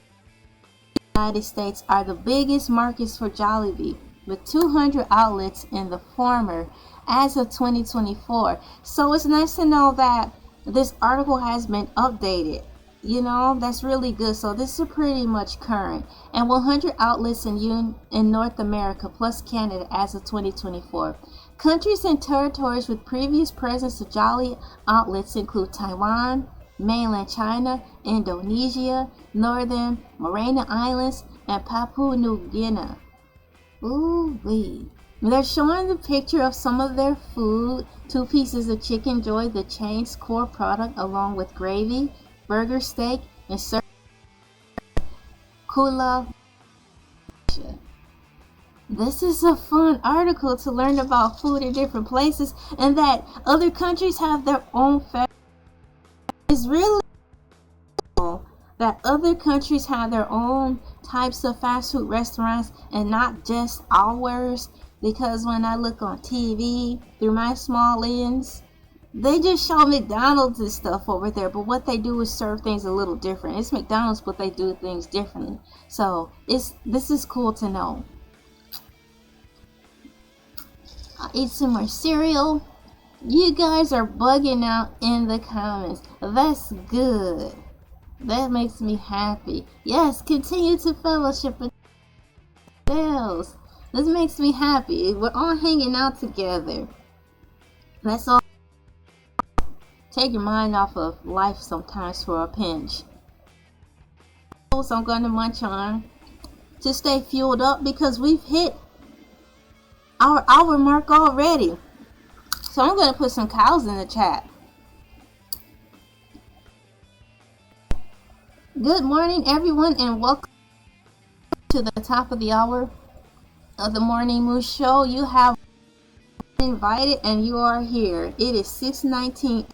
United States are the biggest markets for Jollibee, with 200 outlets in the former as of 2024. So it's nice to know that this article has been updated. You know, that's really good. So this is pretty much current. And 100 outlets in North America plus Canada as of 2024. Countries and territories with previous presence of Jolly outlets include Taiwan, mainland China, Indonesia, Northern Mariana Islands, and Papua New Guinea. Ooh-wee. They're showing the picture of some of their food. 2 pieces of chicken, Joy, the chain's core product, along with gravy, burger steak, and Kula. This is a fun article to learn about food in different places and that other countries have their own fast. It's really cool that other countries have their own types of fast food restaurants and not just ours, because when I look on TV through my small lens, they just show McDonald's and stuff over there, but what they do is serve things a little different. It's McDonald's, but they do things differently. So this is cool to know. I'll eat some more cereal. You guys are bugging out in the comments. That's good. That makes me happy. Yes, continue to fellowship with bells. This makes me happy. We're all hanging out together. That's all. Take your mind off of life sometimes for a pinch. So I'm going to munch on to stay fueled up because we've hit our hour mark already. So I'm going to put some cows in the chat. Good morning, everyone, and welcome to the top of the hour of the Morning Moo Show. You have been invited and you are here. It is 6:19,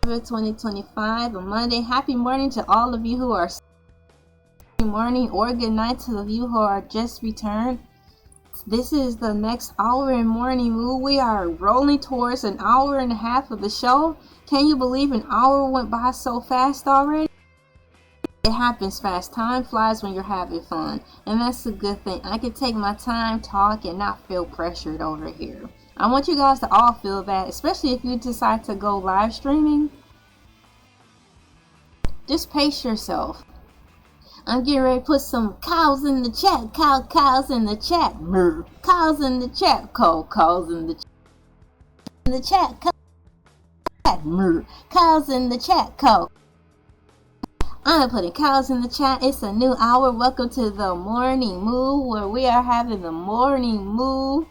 2025, a Monday. Happy morning to all of you who are morning, or good night to the you who are just returned. This is the next hour in Morning Moo. We are rolling towards an hour and a half of the show. Can you believe an hour went by so fast already? It happens fast. Time flies when you're having fun, and that's a good thing. I can take my time, talk, and not feel pressured over here. I want you guys to all feel that, especially if you decide to go live streaming. Just pace yourself. I'm getting ready to put some cows in the chat. Cows in the chat. Cows in the chat. Cows in the chat. In the chat. Cows in the chat. I'm putting cows in the chat. It's a new hour. Welcome to the Morning Moo, where we are having the Morning Moo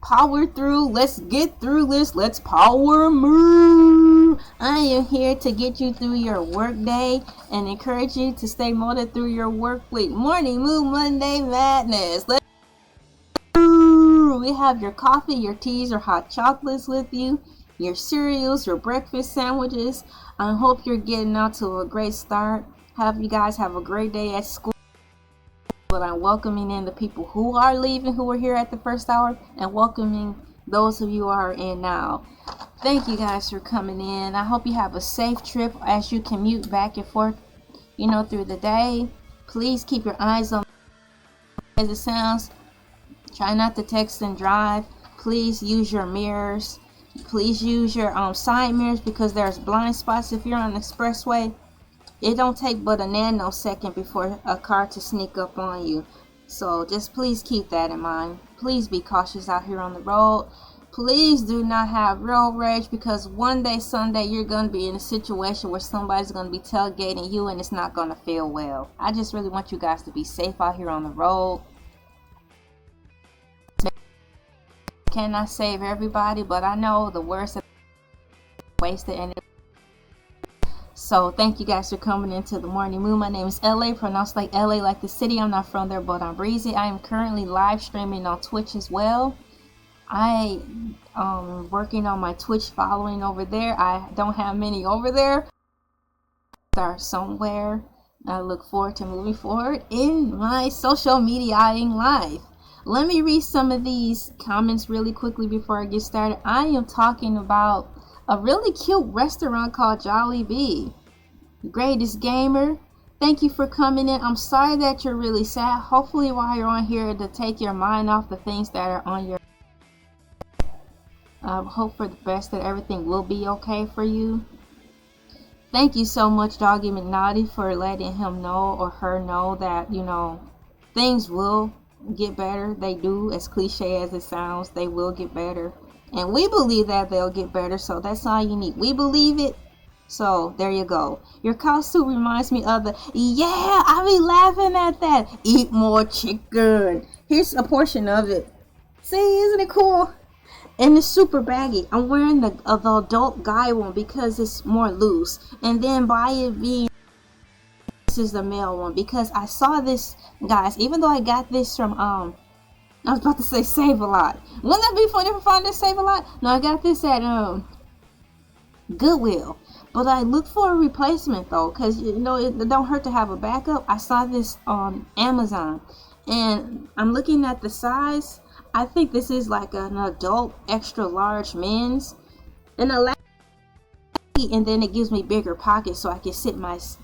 power through. Let's get through this. Let's power moo. I am here to get you through your work day and encourage you to stay motivated through your work week. Morning Moo Monday Madness. Let's we have your coffee, your teas, or hot chocolates with you, your cereals, your breakfast sandwiches. I hope you're getting out to a great start. Have you guys have a great day at school. But I'm welcoming in the people who are leaving, who were here at the first hour, and welcoming those of you who are in now. Thank you guys for coming in. I hope you have a safe trip as you commute back and forth, through the day. Please keep your eyes on as it sounds. Try not to text and drive. Please use your mirrors. Please use your side mirrors, because there's blind spots if you're on the expressway. It don't take but a nanosecond before a car to sneak up on you. So just please keep that in mind. Please be cautious out here on the road. Please do not have road rage, because one day, someday, you're going to be in a situation where somebody's going to be tailgating you and it's not going to feel well. I just really want you guys to be safe out here on the road. Cannot save everybody, but I know the worst is wasted. And so thank you guys for coming into the Morning Moo. My name is LA, pronounced like LA, like the city. I'm not from there, but I'm breezy. I am currently live streaming on Twitch as well. I working on my Twitch following over there. I don't have many over there. Start somewhere. I look forward to moving forward in my social mediaing life. Let me read some of these comments really quickly before I get started. I am talking about a really cute restaurant called Jollibee. Greatest Gamer, thank you for coming in. I'm sorry that you're really sad. Hopefully while you're on here to take your mind off the things that are on your hope for the best, that everything will be okay for you. Thank you so much, Doggy McNaughty, for letting him know or her know that, things will get better. They do, as cliche as it sounds, they will get better. And we believe that they'll get better, so that's all you need. We believe it, So there you go. Your costume reminds me of the, yeah, I be laughing at that. Eat more chicken. Here's a portion of it. See, isn't it cool? And it's super baggy. I'm wearing the adult guy one because it's more loose. And then by it being, this is the male one because I saw this, guys, even though I got this from, I was about to say Save a Lot. Wouldn't that be funny if I found this Save a Lot? No, I got this at, Goodwill. But I looked for a replacement though, because you know it don't hurt to have a backup. I saw this on Amazon, and I'm looking at the size. I think this is like an adult extra large men's, and and then it gives me bigger pockets so I can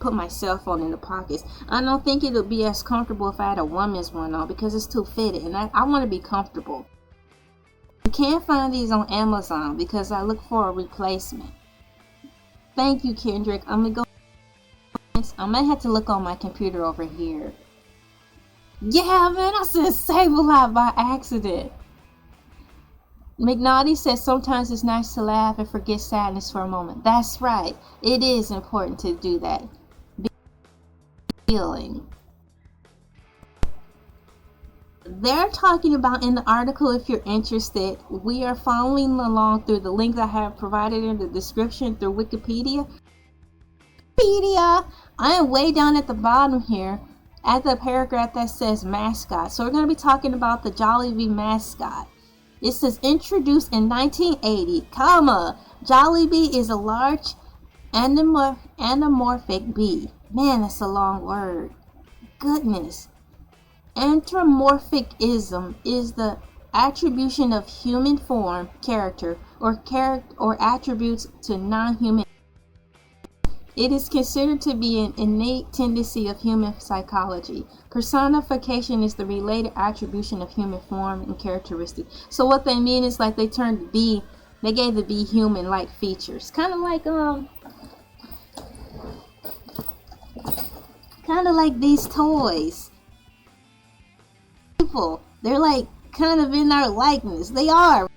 put my cell phone in the pockets. I don't think it'll be as comfortable if I had a woman's one on because it's too fitted, and I want to be comfortable. You can't find these on Amazon because I look for a replacement. Thank you, Kendrick. I'm gonna go. I might have to look on my computer over here. Yeah, man, I said Save a Lot by accident. McNaughty says sometimes it's nice to laugh and forget sadness for a moment. That's right. It is important to do that. Feeling. They're talking about in the article, if you're interested, we are following along through the link that I have provided in the description through Wikipedia. I am way down at the bottom here at the paragraph that says mascot. So we're going to be talking about the Jollibee mascot. It says introduced in 1980, Jollibee is a large anamorphic bee. Man, that's a long word. Goodness. Anthropomorphism is the attribution of human form, character, or attributes to non-human. It is considered to be an innate tendency of human psychology. Personification is the related attribution of human form and characteristic. So what they mean is like they turned the bee, they gave the bee human-like features. Kind of like these toys. People, they're like kind of in our likeness. They are.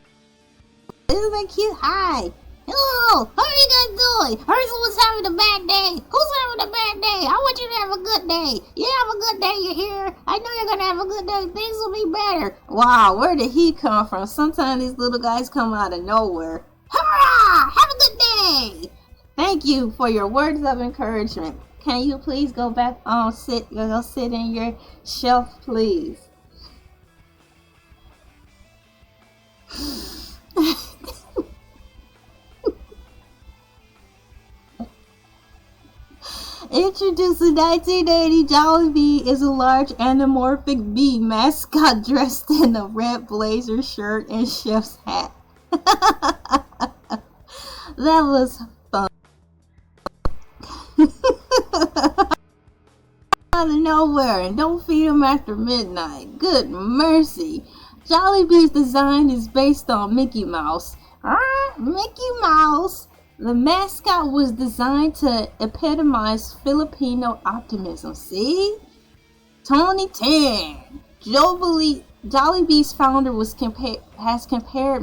Isn't that cute? Hi. Hello. How are you guys doing? I heard someone's having a bad day. Who's having a bad day? I want you to have a good day. You have a good day. You're here. I know you're gonna have a good day. Things will be better. Wow, where did he come from? Sometimes these little guys come out of nowhere. Hurrah! Have a good day. Thank you for your words of encouragement. Can you please go back on sit in your shelf, please? Introduced in 1980, Jollibee is a large anamorphic bee mascot dressed in a red blazer shirt and chef's hat. That was fun. Out of nowhere, and don't feed them after midnight. Good mercy. Jollibee's design is based on Mickey Mouse. Mickey Mouse. The mascot was designed to epitomize Filipino optimism. See? Tony Tan. Jollibee's founder has compared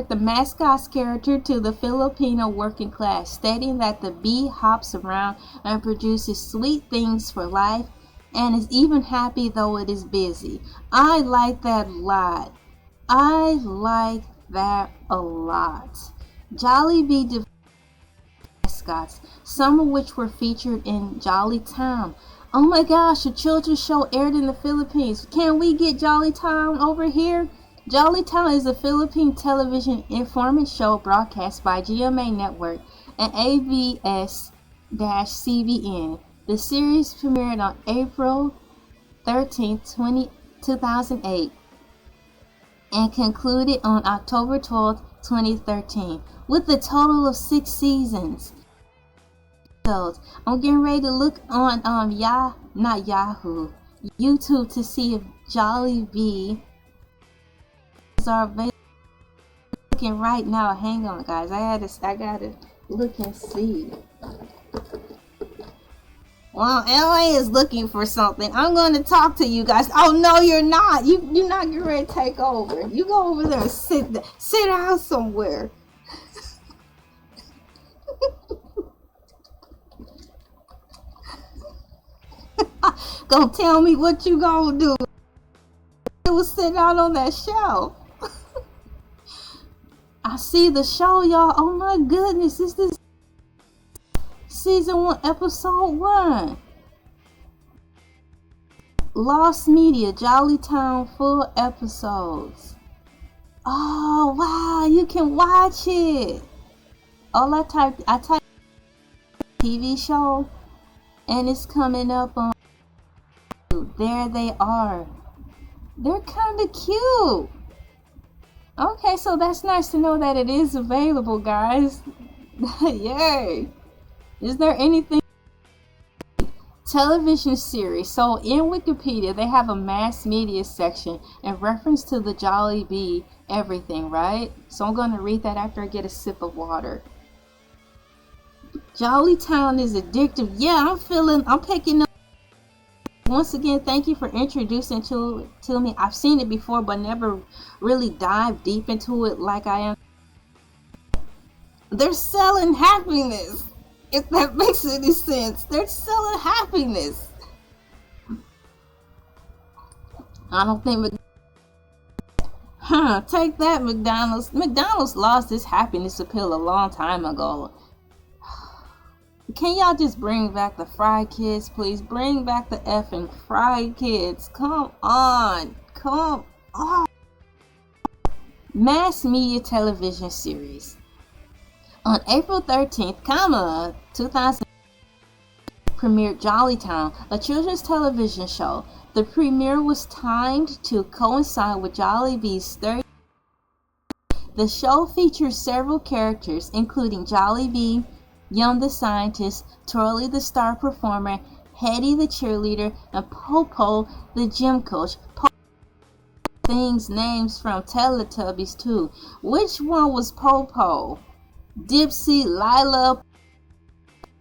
the mascot's character to the Filipino working class, stating that the bee hops around and produces sweet things for life and is even happy though it is busy. I like that a lot. Jollibee mascots, some of which were featured in Jolly Town. Oh my gosh, a children's show aired in the Philippines. Can we get Jolly Town over here? Jolly Town is a Philippine television informant show broadcast by GMA Network and ABS-CBN. The series premiered on April 13, 2008 and concluded on October 12, 2013 with a total of 6 seasons. I'm getting ready to look on YouTube to see if Jollibee are available. Looking right now. Hang on, guys. I gotta look and see. Well, LA is looking for something. I'm going to talk to you guys. Oh no, you're not. You're not getting ready to take over. You go over there and sit down somewhere. Go tell me what you gonna do. It was sitting out on that shelf. I see the show, y'all. Oh my goodness, this is season 1, episode 1. Lost Media, Jollytown full episodes. Oh wow, you can watch it. All I typed TV show, and it's coming up on. There they are. They're kind of cute. Okay, so that's nice to know that it is available, guys. Yay. Is there anything? Television series. So in Wikipedia, they have a mass media section in reference to the Jollibee everything, right? So I'm going to read that after I get a sip of water. Jollytown is addictive. Yeah, I'm picking up. Once again, thank you for introducing to me. I've seen it before, but never really dived deep into it like I am. They're selling happiness. If that makes any sense. They're selling happiness. I don't think take that, McDonald's. McDonald's lost its happiness appeal a long time ago. Can y'all just bring back the Fried Kids, please? Bring back the effing Fried Kids. Come on. Come on. Mass media television series. On April 13th, 2000, premiered Jollytown, a children's television show. The premiere was timed to coincide with Jollibee's 30th. The show features several characters, including Jollibee, Yum the scientist, Twirly the star performer, Hetty the cheerleader, and Popo the gym coach. Popo things names from Teletubbies too. Which one was Popo? Dipsy, Lila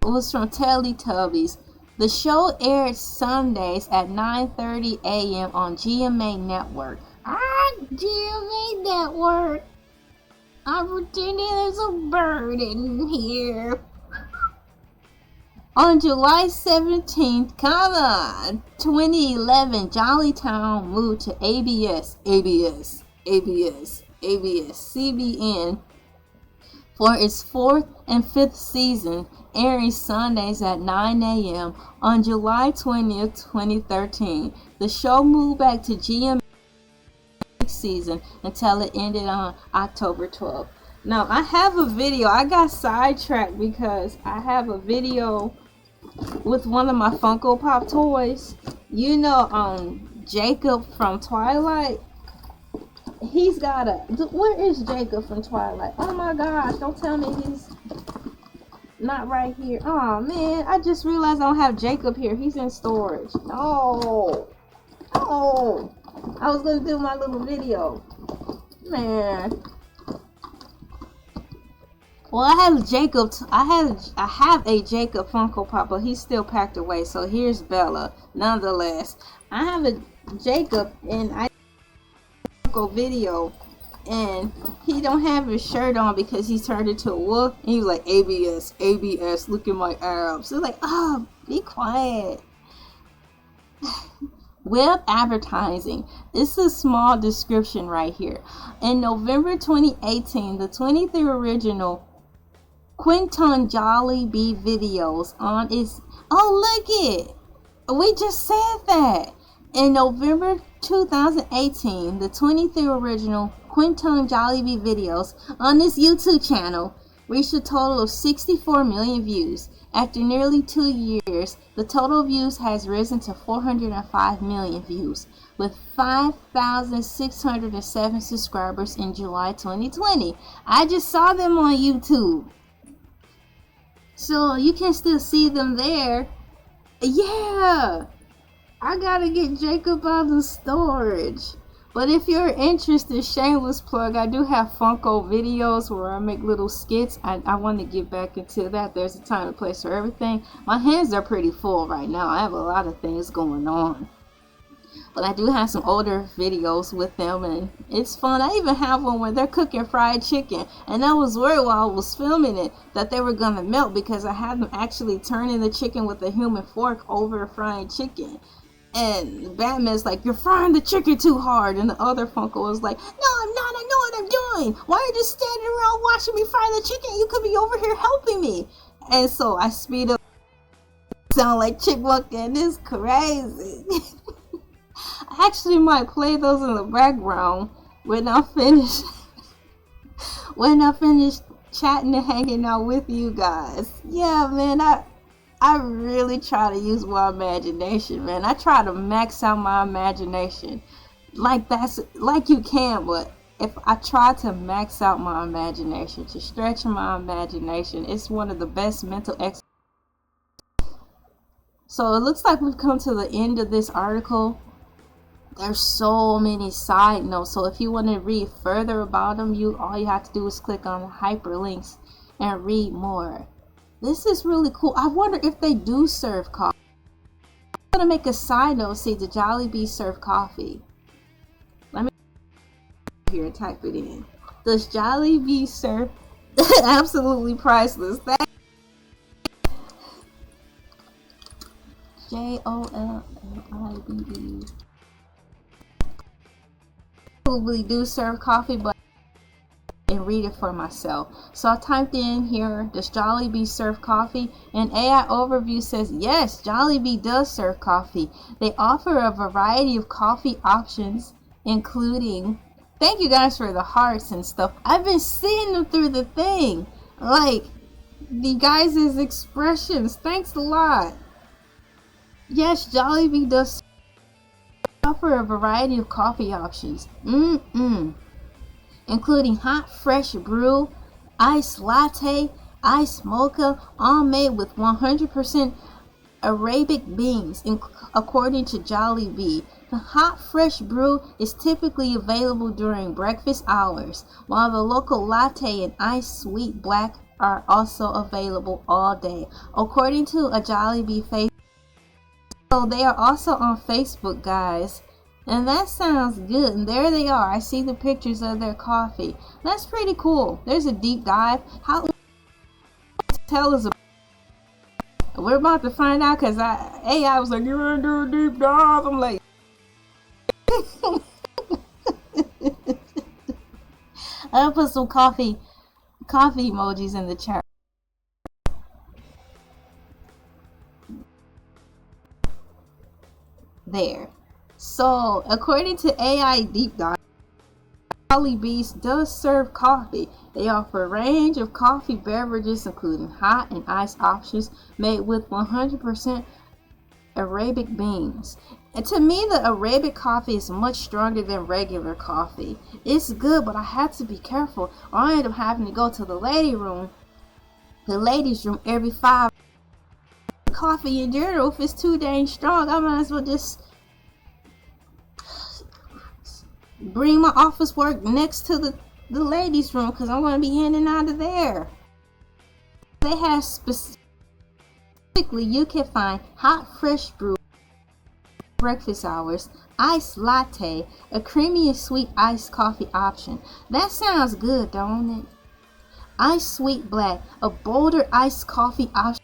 was from Teletubbies. The show aired Sundays at 9:30 a.m. on GMA Network. GMA Network. I'm pretending there's a bird in here. On July 17th, 2011, Jollytown moved to ABS, CBN for its 4th and 5th season, airing Sundays at 9 a.m. On July 20th, 2013, the show moved back to GMA season until it ended on October 12th. Now, I have a video. I got sidetracked because I have a video with one of my Funko Pop toys. You know, Jacob from Twilight. He's got a. Where is Jacob from Twilight? Oh my gosh! Don't tell me he's not right here. Oh man! I just realized I don't have Jacob here. He's in storage. No. Oh. I was gonna do my little video. Man. Well, I have Jacob. I have a Jacob Funko Pop, but he's still packed away. So here's Bella. Nonetheless, I have a Jacob, and I Funko video, and he don't have his shirt on because he turned into a wolf. And he was like, ABS. Look at my abs. So like, oh, be quiet. Web advertising. This is a small description right here. In November 2018, the 23 original Quinton Jollibee videos on its. Oh, look it! We just said that. In November 2018, the 23 original Quinton Jollibee videos on this YouTube channel reached a total of 64 million views. After nearly 2 years, the total views has risen to 405 million views, with 5,607 subscribers in July 2020. I just saw them on YouTube. So you can still see them there. Yeah! I gotta get Jacob out of storage. But if you're interested, shameless plug, I do have Funko videos where I make little skits. I want to get back into that. There's a time and place for everything. My hands are pretty full right now. I have a lot of things going on. But I do have some older videos with them, and it's fun. I even have one where they're cooking fried chicken, and I was worried while I was filming it that they were gonna melt because I had them actually turning the chicken with a human fork over frying chicken. And Batman's like, "You're frying the chicken too hard," and the other Funko was like, "No, I'm not. I know what I'm doing. Why are you just standing around watching me fry the chicken? You could be over here helping me." And so I speed up, sound like Chipmunk, and it's crazy. I actually might play those in the background when I finish chatting and hanging out with you guys. Yeah, man, I really try to use my imagination, man. I try to max out my imagination. Like you can, but if I try to max out my imagination, to stretch my imagination, it's one of the best mental exercises. So it looks like we've come to the end of this article. There's so many side notes, so if you want to read further about them, all you have to do is click on the hyperlinks and read more. This is really cool. I wonder if they do serve coffee. I'm gonna make a side note. See, the Jollibee serve coffee. Let me here and type it in. Does Jollibee serve? Absolutely priceless. Jollibee. Probably do serve coffee, but and read it for myself. So I typed in here, does Jollibee serve coffee? And AI overview says yes, Jollibee does serve coffee. They offer a variety of coffee options, including, thank you guys for the hearts and stuff. I've been seeing them through the thing, like the guys' expressions. Thanks a lot. Yes, Jollibee does offer a variety of coffee options, including hot fresh brew, iced latte, iced mocha, all made with 100% Arabic beans, according to Jollibee. The hot fresh brew is typically available during breakfast hours, while the local latte and iced sweet black are also available all day, according to a Jollibee Facebook. So they are also on Facebook, guys. And that sounds good. And there they are. I see the pictures of their coffee. That's pretty cool. There's a deep dive. How to tell us about? We're about to find out, because AI was like, "You want to do a deep dive?" I'm like, I'll put some coffee emojis in the chat. There. So, according to AI Deep Dive, Jollibee does serve coffee. They offer a range of coffee beverages, including hot and iced options made with 100% Arabic beans. And to me, the Arabic coffee is much stronger than regular coffee. It's good, but I have to be careful, or I end up having to go to the ladies' room every 5 minutes. Coffee in general, if it's too dang strong, I might as well just bring my office work next to the ladies' room, because I'm going to be handing out of there. They have specifically, you can find hot fresh brew breakfast hours, iced latte, a creamy and sweet iced coffee option. That sounds good, don't it? Iced sweet black, a bolder iced coffee option.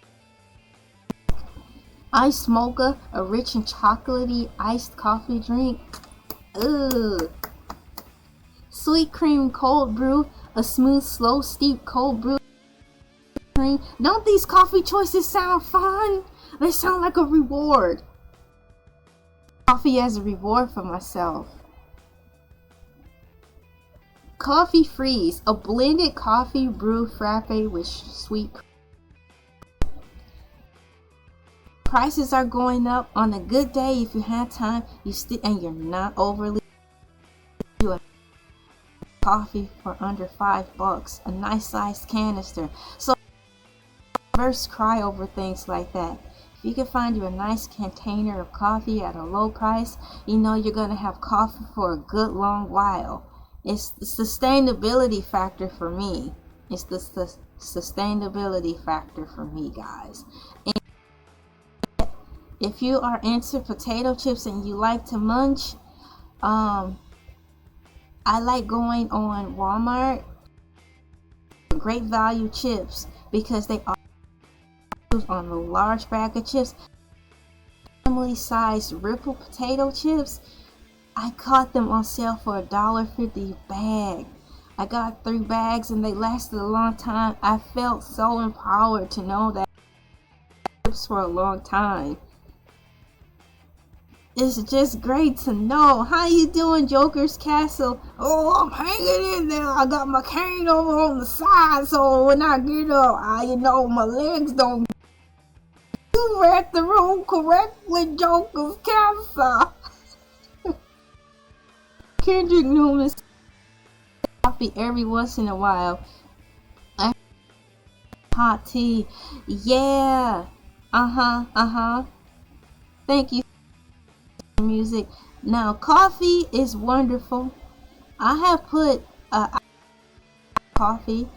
Iced mocha, a rich and chocolatey iced coffee drink. Ugh. Sweet cream cold brew, a smooth, slow steep cold brew cream. Don't these coffee choices sound fun? They sound like a reward. Coffee as a reward for myself. Coffee freeze, a blended coffee brew frappe with sweet cream. Prices are going up. On a good day, if you have time, and you're not overly coffee for under $5, a nice sized canister. So first cry over things like that. If you can find you a nice container of coffee at a low price, you know you're gonna have coffee for a good long while. It's the sustainability factor for me. It's the sustainability factor for me, guys. And if you are into potato chips and you like to munch, I like going on Walmart. Great value chips because they are on a large bag of chips. Family sized ripple potato chips, I caught them on sale for $1.50 a bag. I got 3 bags and they lasted a long time. I felt so empowered to know that chips for a long time. It's just great to know. How you doing, Joker's Castle? Oh, I'm hanging in there. I got my cane over on the side, so when I get up, my legs don't. You read the room correctly, Joker's Castle. Kendrick Newman's coffee every once in a while. Hot tea. Yeah. Thank you for music. Now, coffee is wonderful. I have put coffee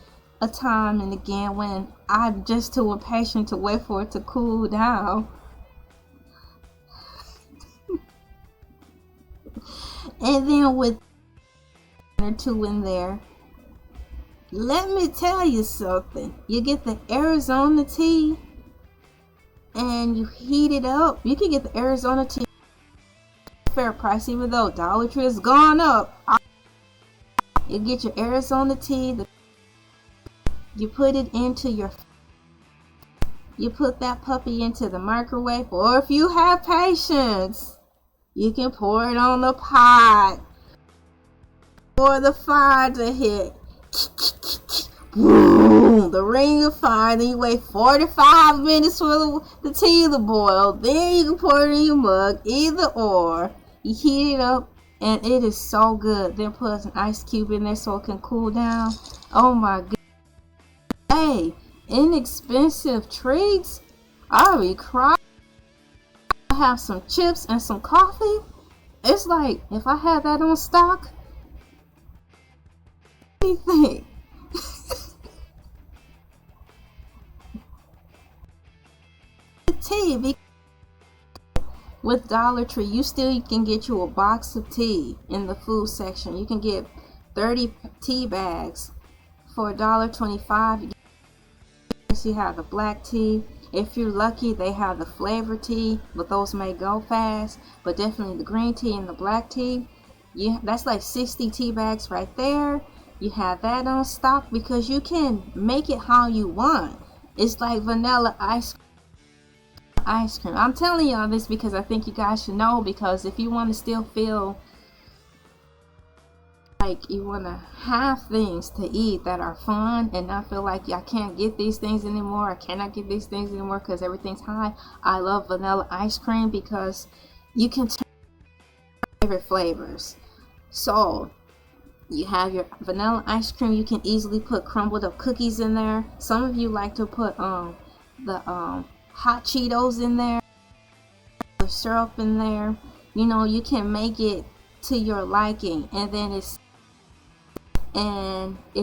a time and again when I'm just too impatient to wait for it to cool down. And then with 1 or 2 in there, let me tell you something. You get the Arizona tea and you heat it up. You can get the Arizona tea fair price, even though Dollar Tree has gone up. You get your Arizona tea, you put it into you put that puppy into the microwave, or if you have patience, you can pour it on the pot for the fire to hit. Boom, the ring of fire. Then you wait 45 minutes for the tea to boil. Then you can pour it in your mug, either or. You heat it up and it is so good. Then put an ice cube in there so it can cool down. Oh my god. Hey, inexpensive treats. I'll be crying. I have some chips and some coffee. It's like if I had that on stock, anything. Tea, with Dollar Tree, you can get you a box of tea in the food section. You can get 30 tea bags for $1.25. You have the black tea. If you're lucky, they have the flavor tea, but those may go fast. But definitely the green tea and the black tea. That's like 60 tea bags right there. You have that on stock because you can make it how you want. It's like vanilla ice cream. I'm telling y'all this because I think you guys should know, because if you want to still feel like you want to have things to eat that are fun and not feel like I can't get these things anymore, I cannot get these things anymore because everything's high. I love vanilla ice cream because you can turn favorite flavors. So you have your vanilla ice cream. You can easily put crumbled up cookies in there. Some of you like to put the hot Cheetos in there, the syrup in there. You can make it to your liking, and then it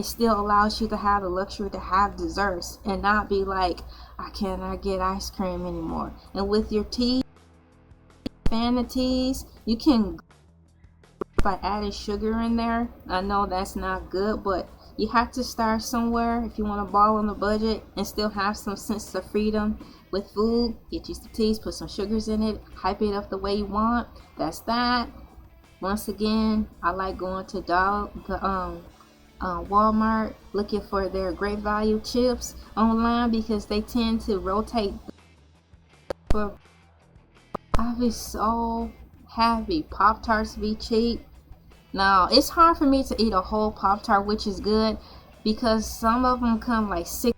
still allows you to have the luxury to have desserts and not be like, I cannot get ice cream anymore. And with your tea, fan of teas, you can by adding sugar in there. I know that's not good, but you have to start somewhere if you want to ball on the budget and still have some sense of freedom with food. Get you some teas, put some sugars in it, hype it up the way you want. That's that. Once again, I like going to Walmart looking for their great value chips online because they tend to rotate. I'll be so happy. Pop-Tarts be cheap. Now, it's hard for me to eat a whole Pop-Tart, which is good because some of them come like 6.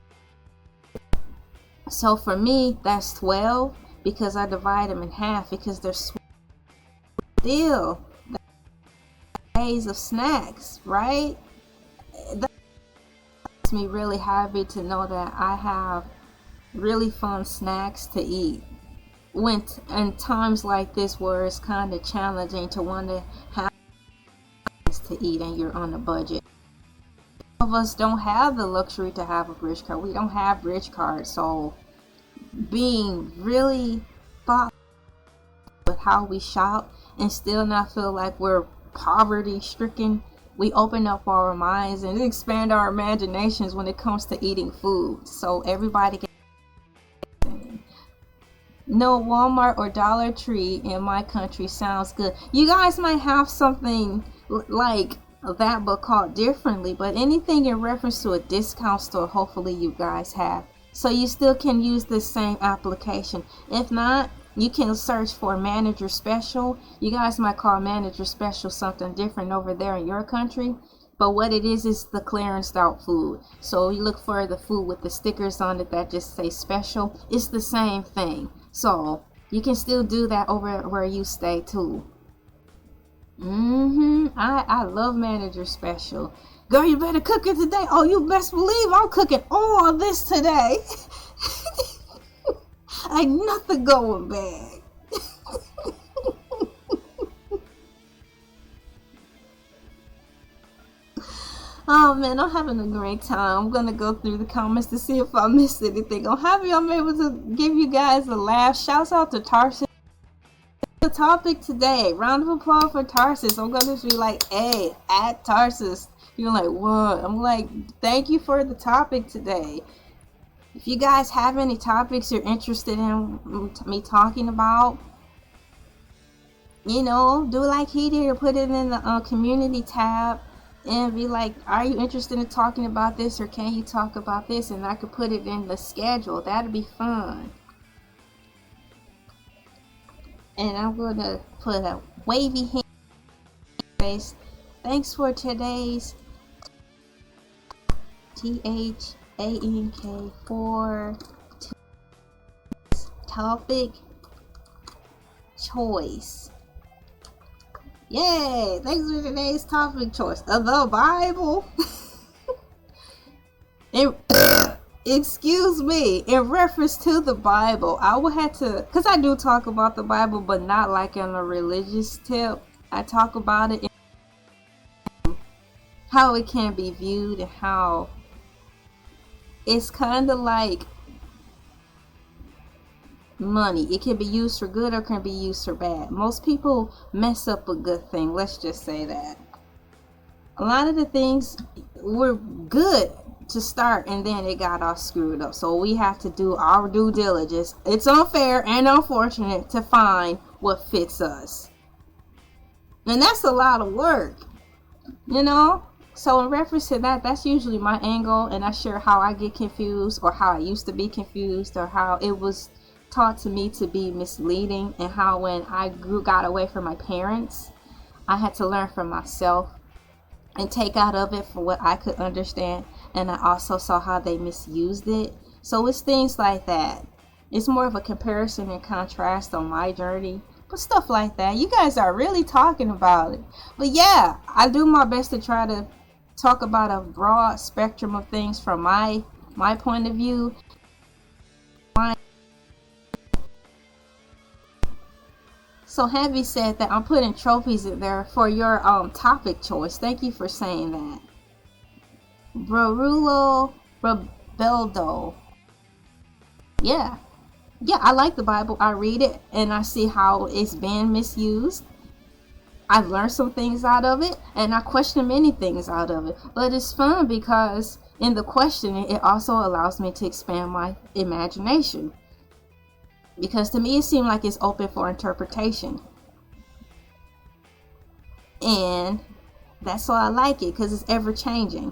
So for me, that's 12 because I divide them in half because they're still days of snacks, right? That makes me really happy to know that I have really fun snacks to eat. When in times like this where it's kind of challenging to want to have to eat and you're on a budget. Some of us don't have the luxury to have a bridge card. We don't have bridge cards, so being really thoughtful how we shop and still not feel like we're poverty stricken. We open up our minds and expand our imaginations when it comes to eating food, so everybody can. No Walmart or Dollar Tree in my country sounds good. You guys might have something like that but called differently, but anything in reference to a discount store, hopefully you guys have. So you still can use this same application. If not, you can search for manager special. You guys might call manager special something different over there in your country, but what it is the clearanced out food. So you look for the food with the stickers on it that just say special. It's the same thing. So you can still do that over where you stay too. I love manager special. Girl, you better cook it today. Oh, you best believe I'm cooking all this today. Ain't nothing going bad. Oh man, I'm having a great time. I'm gonna go through the comments to see if I missed anything. I'm happy I'm able to give you guys a laugh. Shouts out to Tarsus. The topic today, round of applause for Tarsus. I'm gonna be like, hey, at Tarsus. You're like, what? I'm like, thank you for the topic today. If you guys have any topics you're interested in me talking about, you know, do like he did or put it in the community tab and be like, are you interested in talking about this, or can you talk about this? And I could put it in the schedule. That'd be fun. And I'm going to put a wavy hand face. Thanks for today's THANK for topic choice. Yay! Thanks for today's topic choice of the Bible. Excuse me, in reference to the Bible, I will have to, because I do talk about the Bible, but not like on a religious tip. I talk about it in how it can be viewed and how it's kind of like money. It can be used for good or can be used for bad. Most people mess up a good thing, let's just say that. A lot of the things were good to start and then it got all screwed up, so we have to do our due diligence. It's unfair and unfortunate to find what fits us, and that's a lot of work, you know. So in reference to that, that's usually my angle, and I share how I get confused, or how I used to be confused, or how it was taught to me to be misleading, and how when I got away from my parents, I had to learn for myself and take out of it for what I could understand. And I also saw how they misused it. So it's things like that. It's more of a comparison and contrast on my journey, but stuff like that. You guys are really talking about it. But yeah, I do my best to try to talk about a broad spectrum of things from my point of view. So Heavy said that I'm putting trophies in there for your topic choice. Thank you for saying that. Brarulo Rebeldo. Yeah, I like the Bible. I read it and I see how it's been misused. I've learned some things out of it, and I question many things out of it. But it's fun because in the questioning, it also allows me to expand my imagination. Because to me, it seemed like it's open for interpretation. And that's why I like it, because it's ever changing.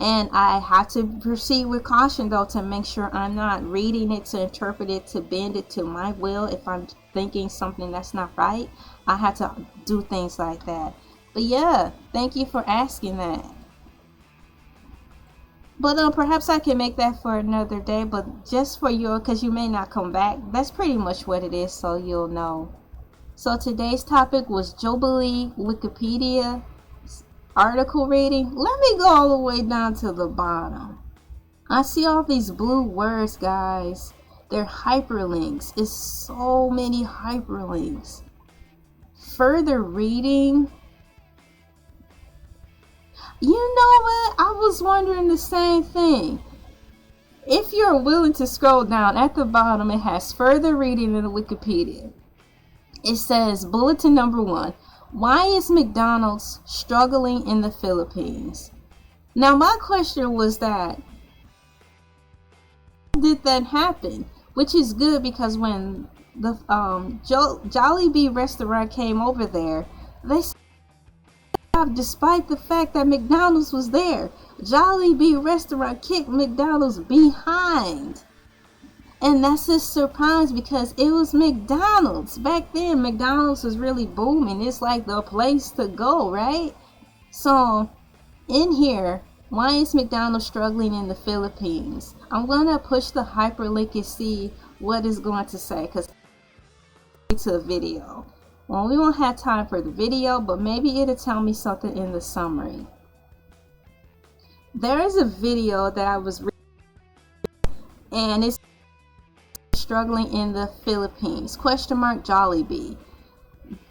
And I have to proceed with caution, though, to make sure I'm not reading it to interpret it, to bend it to my will. If I'm thinking something that's not right, I have to do things like that. But yeah, thank you for asking that. But perhaps I can make that for another day, but just for you, because you may not come back. That's pretty much what it is, so you'll know. So today's topic was Jolliebee Wikipedia article reading. Let me go all the way down to the bottom. I see all these blue words, guys. They're hyperlinks. It's so many hyperlinks. Further reading. You know what? I was wondering the same thing. If you're willing to scroll down at the bottom, it has further reading in the Wikipedia. It says, bulletin number 1. Why is McDonald's struggling in the Philippines? Now, my question was that, did that happen? Which is good, because when the Jollibee restaurant came over there, they said, despite the fact that McDonald's was there, Jollibee restaurant kicked McDonald's behind. And that's a surprise, because it was McDonald's. Back then, McDonald's was really booming. It's like the place to go, right? So, in here, why is McDonald's struggling in the Philippines? I'm going to push the hyperlink and see what it's going to say, because it's a video. Well, we won't have time for the video, but maybe it'll tell me something in the summary. There is a video that I was reading, and it's struggling in the Philippines, ? Jollibee.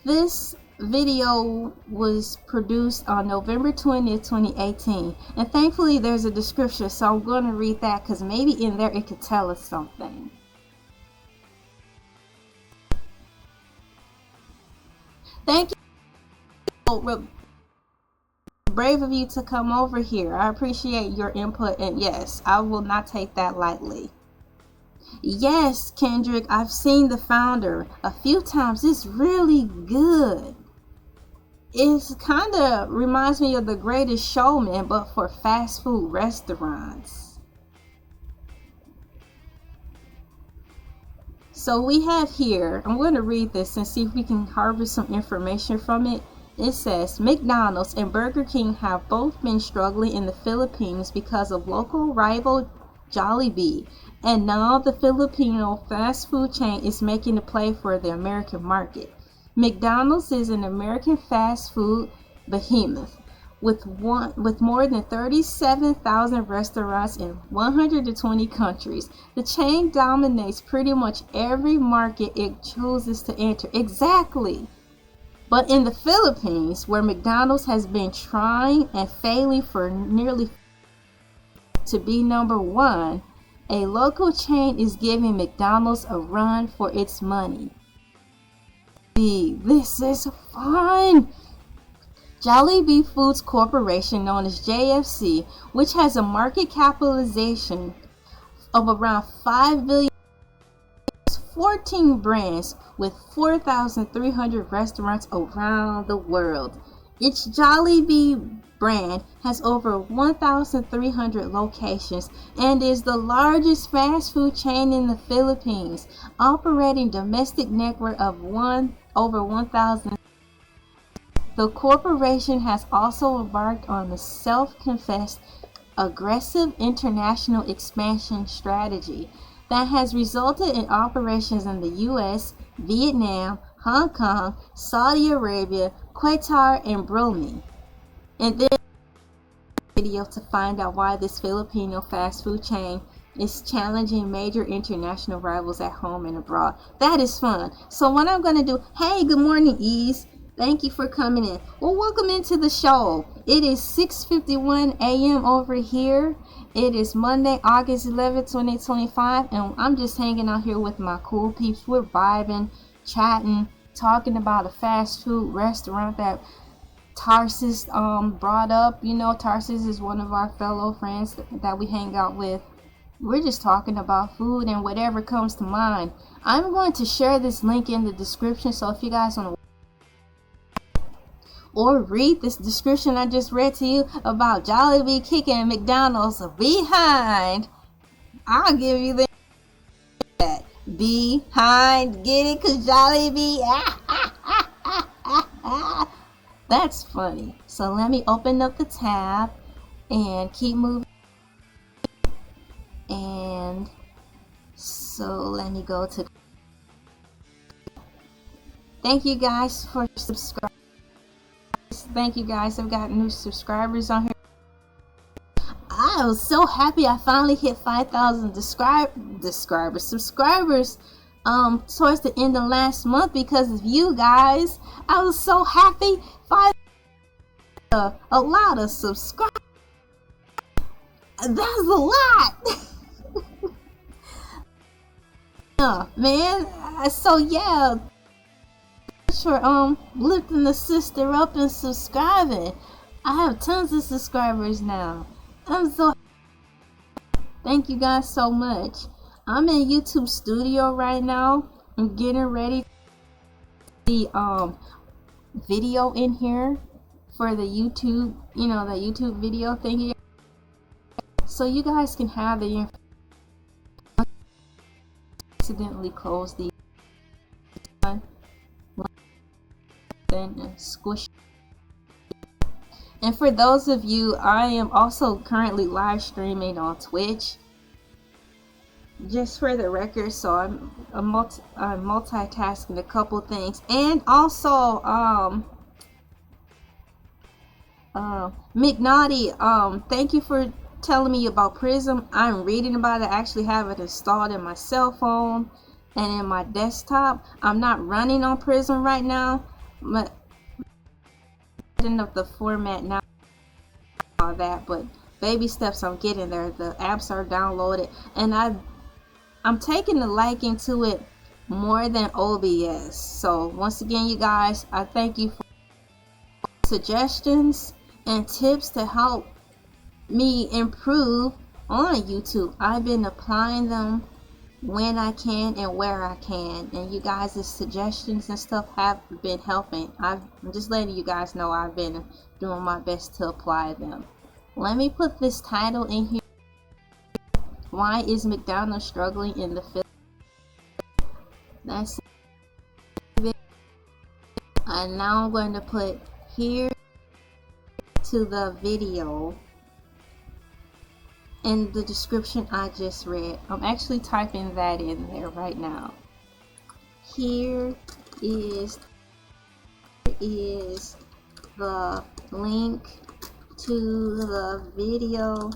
This video was produced on November 20th, 2018, and thankfully there's a description, so I'm going to read that, because maybe in there it could tell us something. Thank you, brave of you, to come over here. I appreciate your input, and yes, I will not take that lightly. Yes, Kendrick, I've seen The Founder a few times. It's really good. It kind of reminds me of The Greatest Showman, but for fast food restaurants. So we have here, I'm going to read this and see if we can harvest some information from it. It says, McDonald's and Burger King have both been struggling in the Philippines because of local rival Jollibee, and now the Filipino fast food chain is making a play for the American market. McDonald's is an American fast food behemoth with more than 37,000 restaurants in 120 countries. The chain dominates pretty much every market it chooses to enter. Exactly. But in the Philippines, where McDonald's has been trying and failing for nearly to be number 1, a local chain is giving McDonald's a run for its money. This is fun! Jollibee Foods Corporation, known as JFC, which has a market capitalization of around $5 billion, 14 brands with 4,300 restaurants around the world. Its Jollibee brand has over 1,300 locations and is the largest fast food chain in the Philippines, operating domestic network of over 1,000. The corporation has also embarked on the self-confessed aggressive international expansion strategy that has resulted in operations in the US, Vietnam, Hong Kong, Saudi Arabia, Qatar, and Brunei. And then video to find out why this Filipino fast food chain is challenging major international rivals at home and abroad. That is fun. So what I'm going to do, hey, good morning, Ease. Thank you for coming in. Well, welcome into the show. It is 6:51 a.m. over here. It is Monday, August 11th, 2025, and I'm just hanging out here with my cool peeps. We're vibing, chatting, talking about a fast food restaurant that Tarsus brought up. You know, Tarsus is one of our fellow friends that we hang out with. We're just talking about food and whatever comes to mind. I'm going to share this link in the description, so if you guys want to or read this description I just read to you about Jollibee kicking McDonald's behind, I'll give you that behind. Get it? Cause Jollibee. That's funny. So let me open up the tab and keep moving. And so let me go to. Thank you guys for subscribing. Thank you guys. I've got new subscribers on here. I was so happy I finally hit 5,000 subscribers towards the end of last month because of you guys. I was so happy. A lot of subscribers. That's a lot. Man. So yeah. much for lifting the sister up and subscribing. I have tons of subscribers now. I'm so thank you guys so much. I'm in YouTube studio right now. I'm getting ready the video in here for the YouTube, you know, the YouTube video thingy, so you guys can have the accidentally close the and squish. And for those of you, I am also currently live streaming on Twitch, just for the record, so I'm multitasking a couple things. And also McNaughty, thank you for telling me about Prism. I'm reading about it. I actually have it installed in my cell phone and in my desktop. I'm not running on Prism right now, but setting up the format now, all that, but baby steps, I'm getting there. The apps are downloaded, and I'm taking a liking to it more than OBS. So once again, you guys, I thank you for suggestions and tips to help me improve on YouTube. I've been applying them when I can and where I can, and you guys' suggestions and stuff have been helping. I'm just letting you guys know I've been doing my best to apply them. Let me put this title in here. Why is McDonald struggling in the Philippines? That's it. And now I'm going to put here to the video in the description I just read. I'm actually typing that in there right now. Here is the link to the video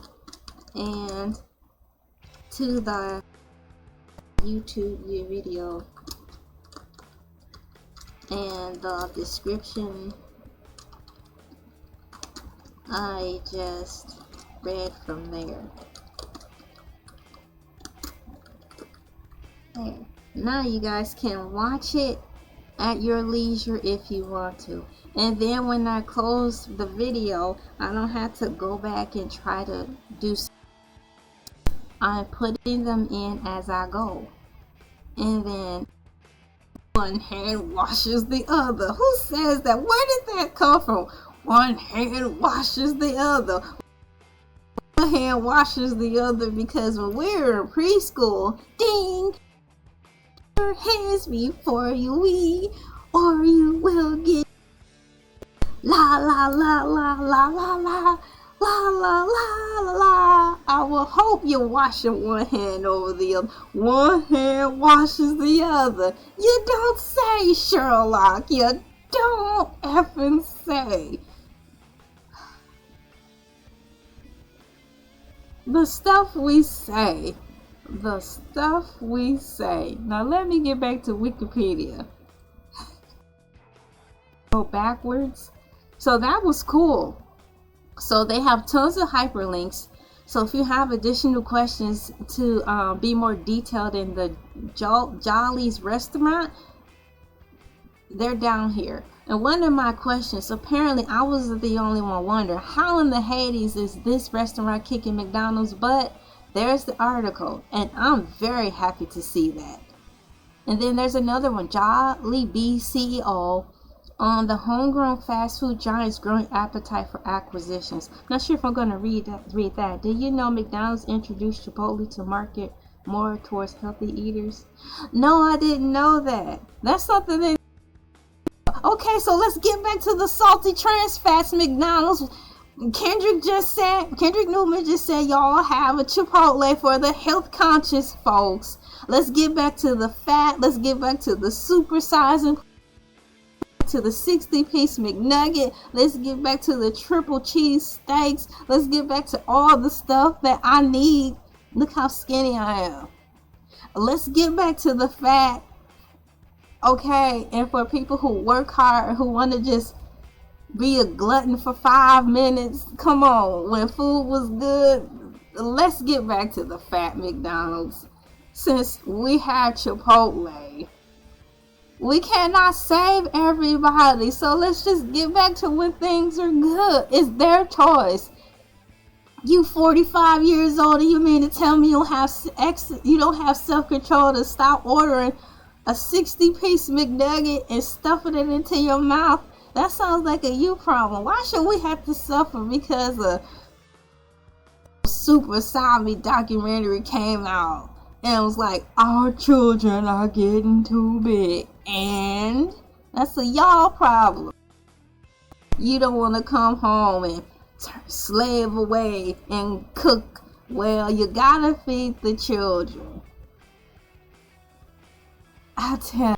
and to the YouTube video, and the description I just read from there. There. Now you guys can watch it at your leisure if you want to. And then when I close the video, I don't have to go back and try to do something. I'm putting them in as I go. And then one hand washes the other. Who says that? Where did that come from? One hand washes the other. One hand washes the other because when we were in preschool, ding, your hands before you wee, or you will get la la la la la la la la la la la. I will hope you're washing one hand over the other. One hand washes the other. You don't say, Sherlock. You don't effing say. The stuff we say. The stuff we say. Now let me get back to Wikipedia. Go backwards. So that was cool. So they have tons of hyperlinks. So if you have additional questions to be more detailed in the Jollibee's restaurant, they're down here. And one of my questions, apparently I wasn't the only one wondering, how in the Hades is this restaurant kicking McDonald's butt? There's the article, and I'm very happy to see that. And then there's another one, Jolliebee CEO on the homegrown fast food giant's growing appetite for acquisitions. Not sure if I'm going to read that. Did you know McDonald's introduced Chipotle to market more towards healthy eaters? No, I didn't know that. That's something that... Okay, so let's get back to the salty trans fats McDonald's. Kendrick Newman just said y'all have a Chipotle for the health conscious folks. Let's get back to the fat. Let's get back to the supersizing, to the 60-piece McNugget. Let's get back to the triple cheese steaks. Let's get back to all the stuff that I need. Look how skinny I am. Let's get back to the fat. Okay, and for people who work hard, who want to just be a glutton for 5 minutes, come on, when food was good, let's get back to the fat McDonald's. Since we have Chipotle, We cannot save everybody. So let's just get back to when things are good. It's their choice. You 45 years old and you mean to tell me you don't have self-control to stop ordering a 60-piece McNugget and stuffing it into your mouth? That sounds like a you problem. Why should we have to suffer because a Super Size documentary came out and it was like, our children are getting too big? And that's a y'all problem. You don't want to come home and slave away and cook. Well, you gotta feed the children. I tell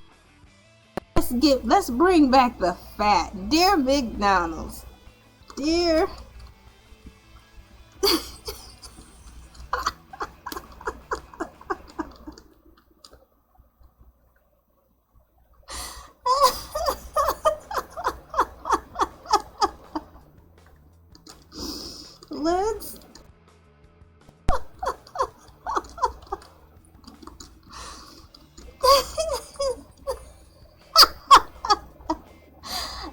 you, let's bring back the fat. Dear McDonald's, dear let's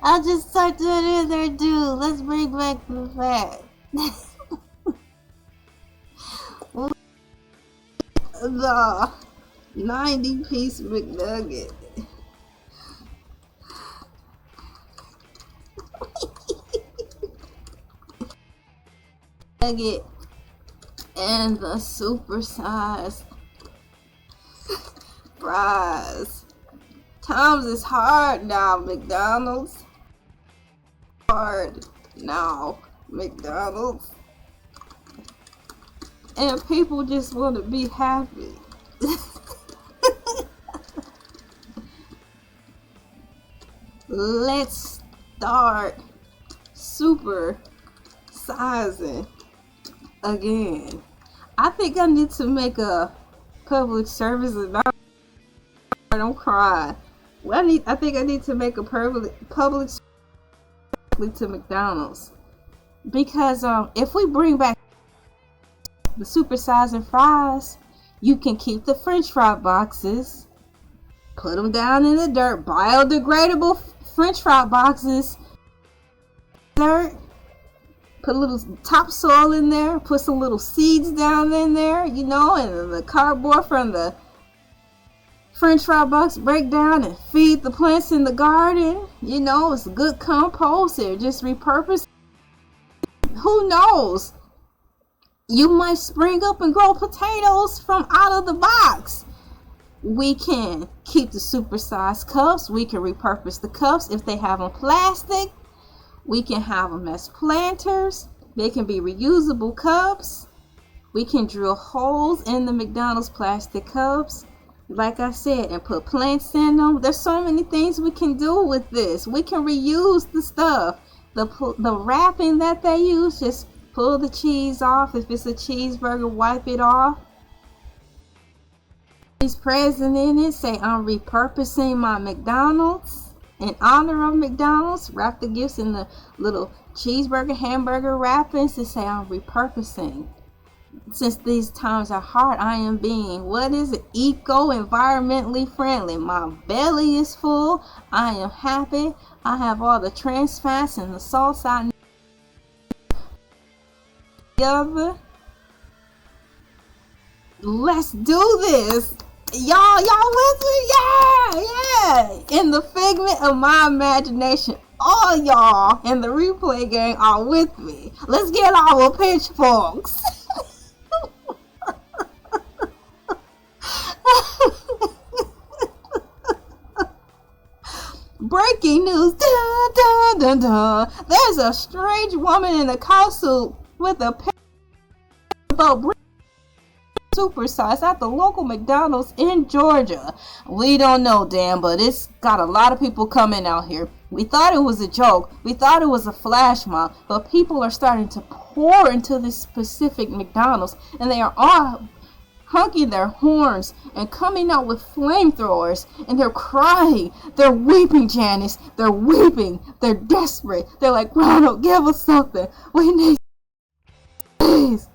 I'll just typed it in there, dude. Let's bring back the fat. The 90-piece McNugget. Nugget and the super size fries. Times is hard now, McDonald's. Hard now, McDonald's. And people just want to be happy. Let's start super sizing again. I think I need to make a public service announcement. Don't cry. I think I need to make a public service to McDonald's, because if we bring back the super size and fries, you can keep the French fry boxes, put them down in the dirt, biodegradable French fry boxes, dirt. Put a little topsoil in there, put some little seeds down in there, you know, and the cardboard from the French fry box break down and feed the plants in the garden. You know, it's good compost. They're just repurposed. Who knows? You might spring up and grow potatoes from out of the box. We can keep the supersized cups. We can repurpose the cups if they have them plastic. We can have them as planters. They can be reusable cups. We can drill holes in the McDonald's plastic cups, like I said, and put plants in them. There's so many things we can do with this. We can reuse the stuff. The wrapping that they use, just pull the cheese off. If it's a cheeseburger, wipe it off. He's present in it. Say, I'm repurposing my McDonald's. In honor of McDonald's, wrap the gifts in the little cheeseburger, hamburger wrappings to say, I'm repurposing. Since these times are hard, I am being, environmentally friendly. My belly is full. I am happy. I have all the trans fats and the salts I need. Together. Let's do this. Y'all with me? Yeah. In the figment of my imagination, all y'all in the replay gang are with me. Let's get our pitchforks. Breaking news. Dun, dun, dun, dun. There's a strange woman in a cow suit with a picture about supersize at the local McDonald's in Georgia. We don't know, Dan, but it's got a lot of people coming out here. We thought it was a joke. We thought it was a flash mob, but people are starting to pour into this specific McDonald's, and they are all honking their horns and coming out with flamethrowers, and they're crying. They're weeping, Janice. They're weeping. They're desperate. They're like, Ronald, give us something. We need, please.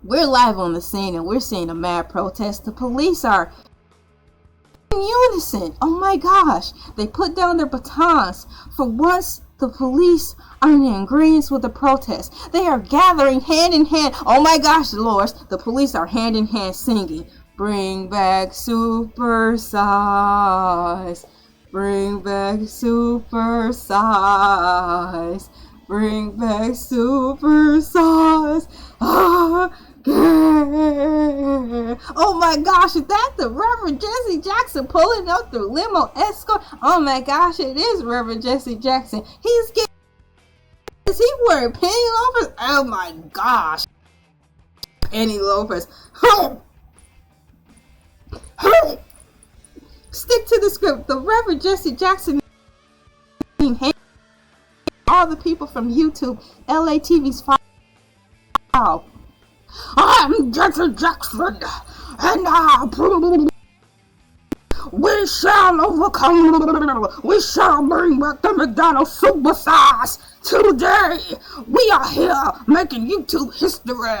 We're live on the scene and we're seeing a mad protest. The police are in unison. Oh my gosh. They put down their batons. For once, the police are in agreement with the protest. They are gathering hand in hand. Oh my gosh, Dolores. The police are hand in hand singing. Bring back super size. Bring back super size. Bring back super size. Oh my gosh, is that the Reverend Jesse Jackson pulling up the limo escort? Oh my gosh, it is Reverend Jesse Jackson. Is he wearing penny loafers? Oh my gosh. Penny loafers. Stick to the script. The Reverend Jesse Jackson. All the people from YouTube, LA TV's file. I'm Jesse Jackson, and we shall overcome. We shall bring back the McDonald's supersize. Today, we are here making YouTube history.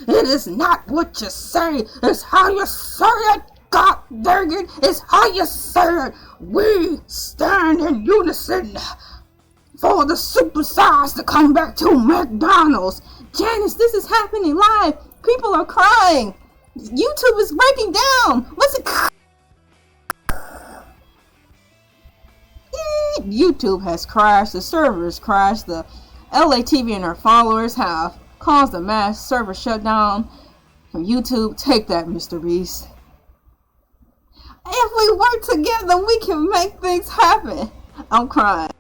It is not what you say, it's how you say it. God dang it, it's how you say it. We stand in unison for the supersize to come back to McDonald's. Janice, this is happening live. People are crying. YouTube is breaking down. What's it? YouTube has crashed. The servers crashed. The LA TV and her followers have caused a mass server shutdown from YouTube. Take that, Mr. Beast. If we work together, we can make things happen. I'm crying.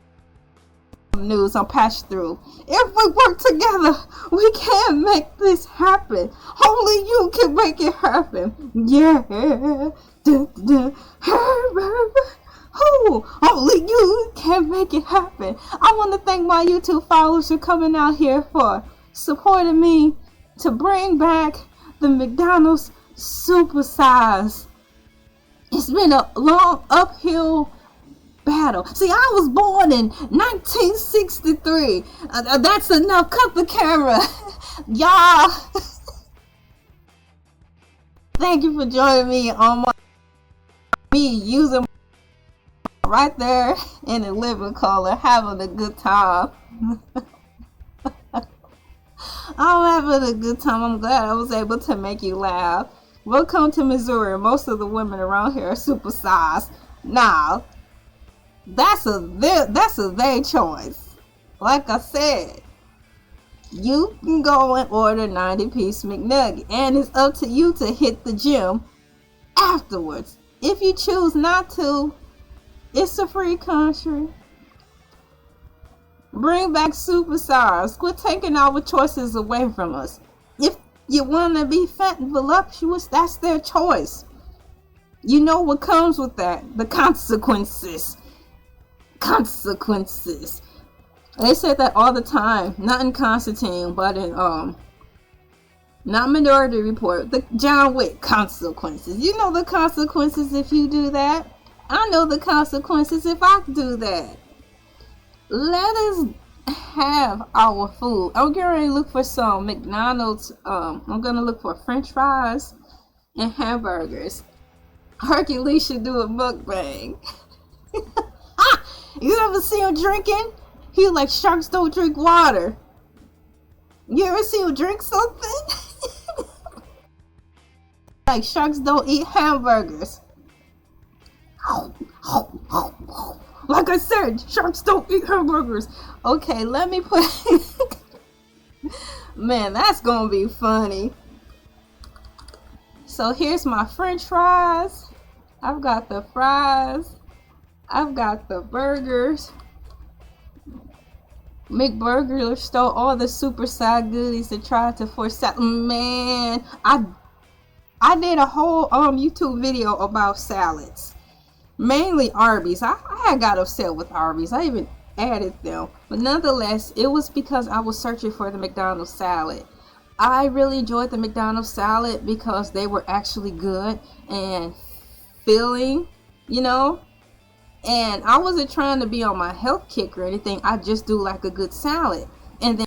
News I'm patched through. If we work together, we can make this happen. Only you can make it happen. Yeah. Only you can make it happen. I want to thank my YouTube followers for coming out here for supporting me to bring back the McDonald's supersize. It's been a long uphill battle. See, I was born in 1963. That's enough. Cut the camera. Y'all. Thank you for joining me on me using right there in the living color, having a good time. I'm having a good time. I'm glad I was able to make you laugh. Welcome to Missouri. Most of the women around here are supersized. Now, that's a their choice. Like I said, you can go and order 90-piece McNugget, and it's up to you to hit the gym afterwards. If you choose not to, it's a free country. Bring back superstars. Quit taking our choices away from us. If you want to be fat and voluptuous, that's their choice. You know what comes with that. The consequences. Consequences. They say that all the time. Not in Constantine, but in not Minority Report. The John Wick consequences. You know the consequences if you do that. I know the consequences if I do that. Let us have our food. I'm going to look for some McDonald's. I'm going to look for French fries and hamburgers. Hercules should do a mukbang. You ever see him drinking? He like sharks don't drink water. You ever see him drink something? Like sharks don't eat hamburgers. Like I said, sharks don't eat hamburgers. Okay, let me put... Man, that's gonna be funny. So here's my French fries. I've got the fries. I've got the burgers. McBurger stole all the super side goodies and tried to force out. Man, I did a whole YouTube video about salads. Mainly Arby's. I got upset with Arby's. I even added them. But nonetheless, it was because I was searching for the McDonald's salad. I really enjoyed the McDonald's salad because they were actually good and filling, you know. And I wasn't trying to be on my health kick or anything. I just do like a good salad. And then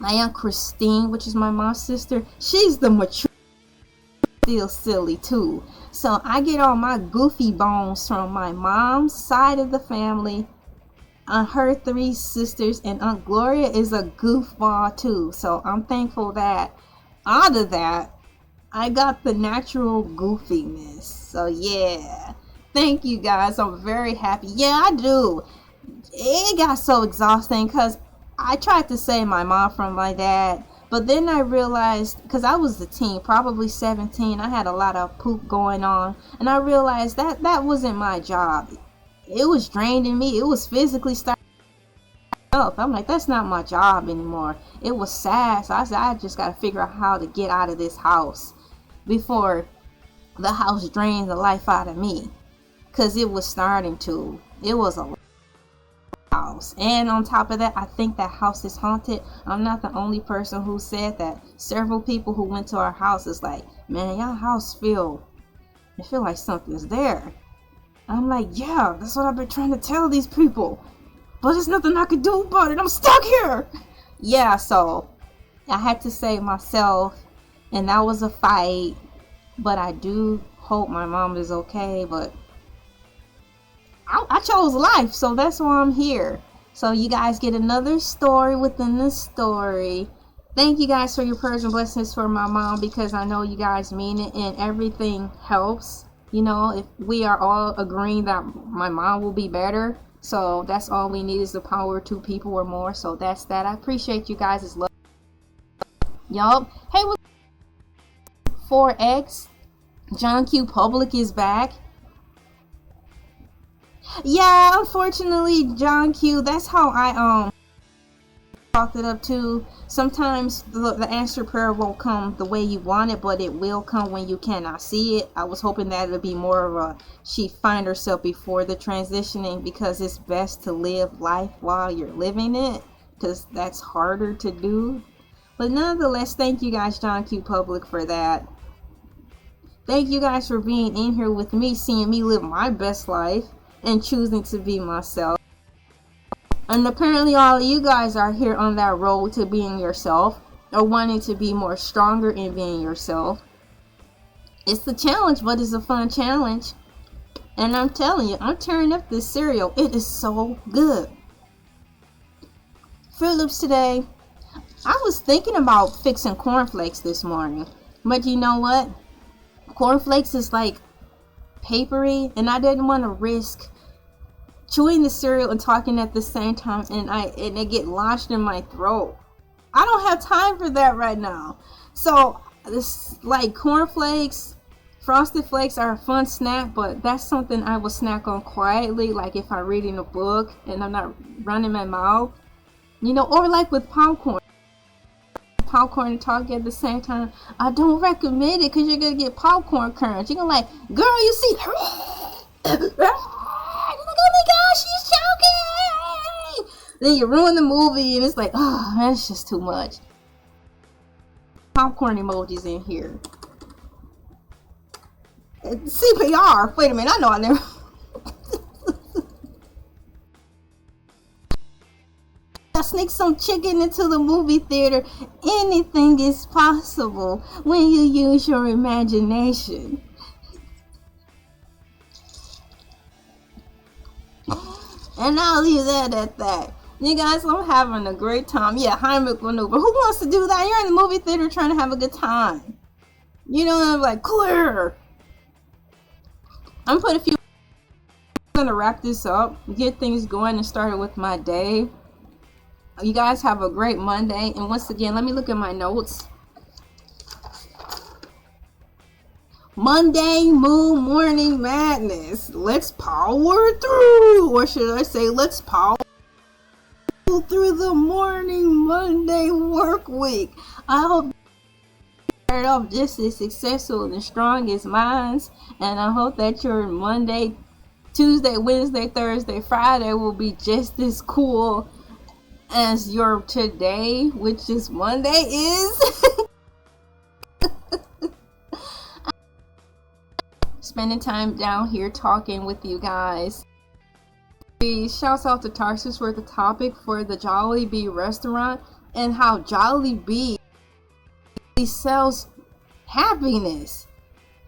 My Aunt Christine, which is my mom's sister, she's the mature, still silly too. So I get all my goofy bones from my mom's side of the family. Her 3 sisters, and Aunt Gloria is a goofball too. So I'm thankful that out of that, I got the natural goofiness. So yeah, thank you guys. I'm very happy. Yeah, I do. It got so exhausting because I tried to save my mom from my dad, but then I realized, because I was a teen, probably 17, I had a lot of poop going on, and I realized that that wasn't my job. It was draining me. It was physically starting up. I'm like, that's not my job anymore. It was sad. So I said, I just got to figure out how to get out of this house before the house drains the life out of me, because it was starting to. It was a house, and on top of that, I think that house is haunted. I'm not the only person who said that. Several people who went to our house is like, man, y'all house feel like something's there. I'm like, yeah, that's what I've been trying to tell these people, but there's nothing I can do about it. I'm stuck here. Yeah, so I had to save myself, and that was a fight, but I do hope my mom is okay. But I chose life, so that's why I'm here. So you guys get another story within the story. Thank you guys for your prayers and blessings for my mom, because I know you guys mean it, and everything helps. You know, if we are all agreeing that my mom will be better, so that's all we need is the power of 2 people or more. So that's that. I appreciate you guys' love. Yup. Hey, 4X John Q Public is back. Yeah, unfortunately, John Q, that's how I talked it up too. Sometimes the answer prayer won't come the way you want it, but it will come when you cannot see it. I was hoping that it would be more of a she find herself before the transitioning, because it's best to live life while you're living it, because that's harder to do. But nonetheless, thank you guys, John Q Public, for that. Thank you guys for being in here with me, seeing me live my best life and choosing to be myself. And apparently all of you guys are here on that road to being yourself, or wanting to be more stronger in being yourself. It's a challenge, but it's a fun challenge. And I'm telling you, I'm tearing up this cereal. It is so good. Fruit Loops today. I was thinking about fixing cornflakes this morning, but you know what? Cornflakes is like papery, and I didn't want to risk chewing the cereal and talking at the same time, and it get lodged in my throat. I don't have time for that right now. So this, like, cornflakes, Frosted Flakes are a fun snack, but that's something I will snack on quietly, like if I'm reading a book and I'm not running my mouth, you know, or like with popcorn and talking at the same time. I don't recommend it, because you're gonna get popcorn currents. You're gonna like, girl, you see oh my gosh, she's choking! Then you ruin the movie, and it's like, oh, that's just too much. Popcorn emojis in here. CPR. Wait a minute, I know I never. I sneak some chicken into the movie theater. Anything is possible when you use your imagination. And I'll leave that at that. You guys, I'm having a great time. Yeah, Heimlich maneuver. Who wants to do that? You're in the movie theater trying to have a good time. You know, I'm like, clear. I'm gonna wrap this up, get things going, and start with my day. You guys have a great Monday. And once again, let me look at my notes. Monday Moon Morning Madness. Let's power through. Or should I say, let's power through the morning Monday work week. I hope you start off just as successful and strong as mine. And I hope that your Monday, Tuesday, Wednesday, Thursday, Friday will be just as cool as your today, which is Monday, is. Spending time down here talking with you guys. Shouts out to Tarsus for the topic for the Jollibee restaurant. and how Jollibee sells happiness.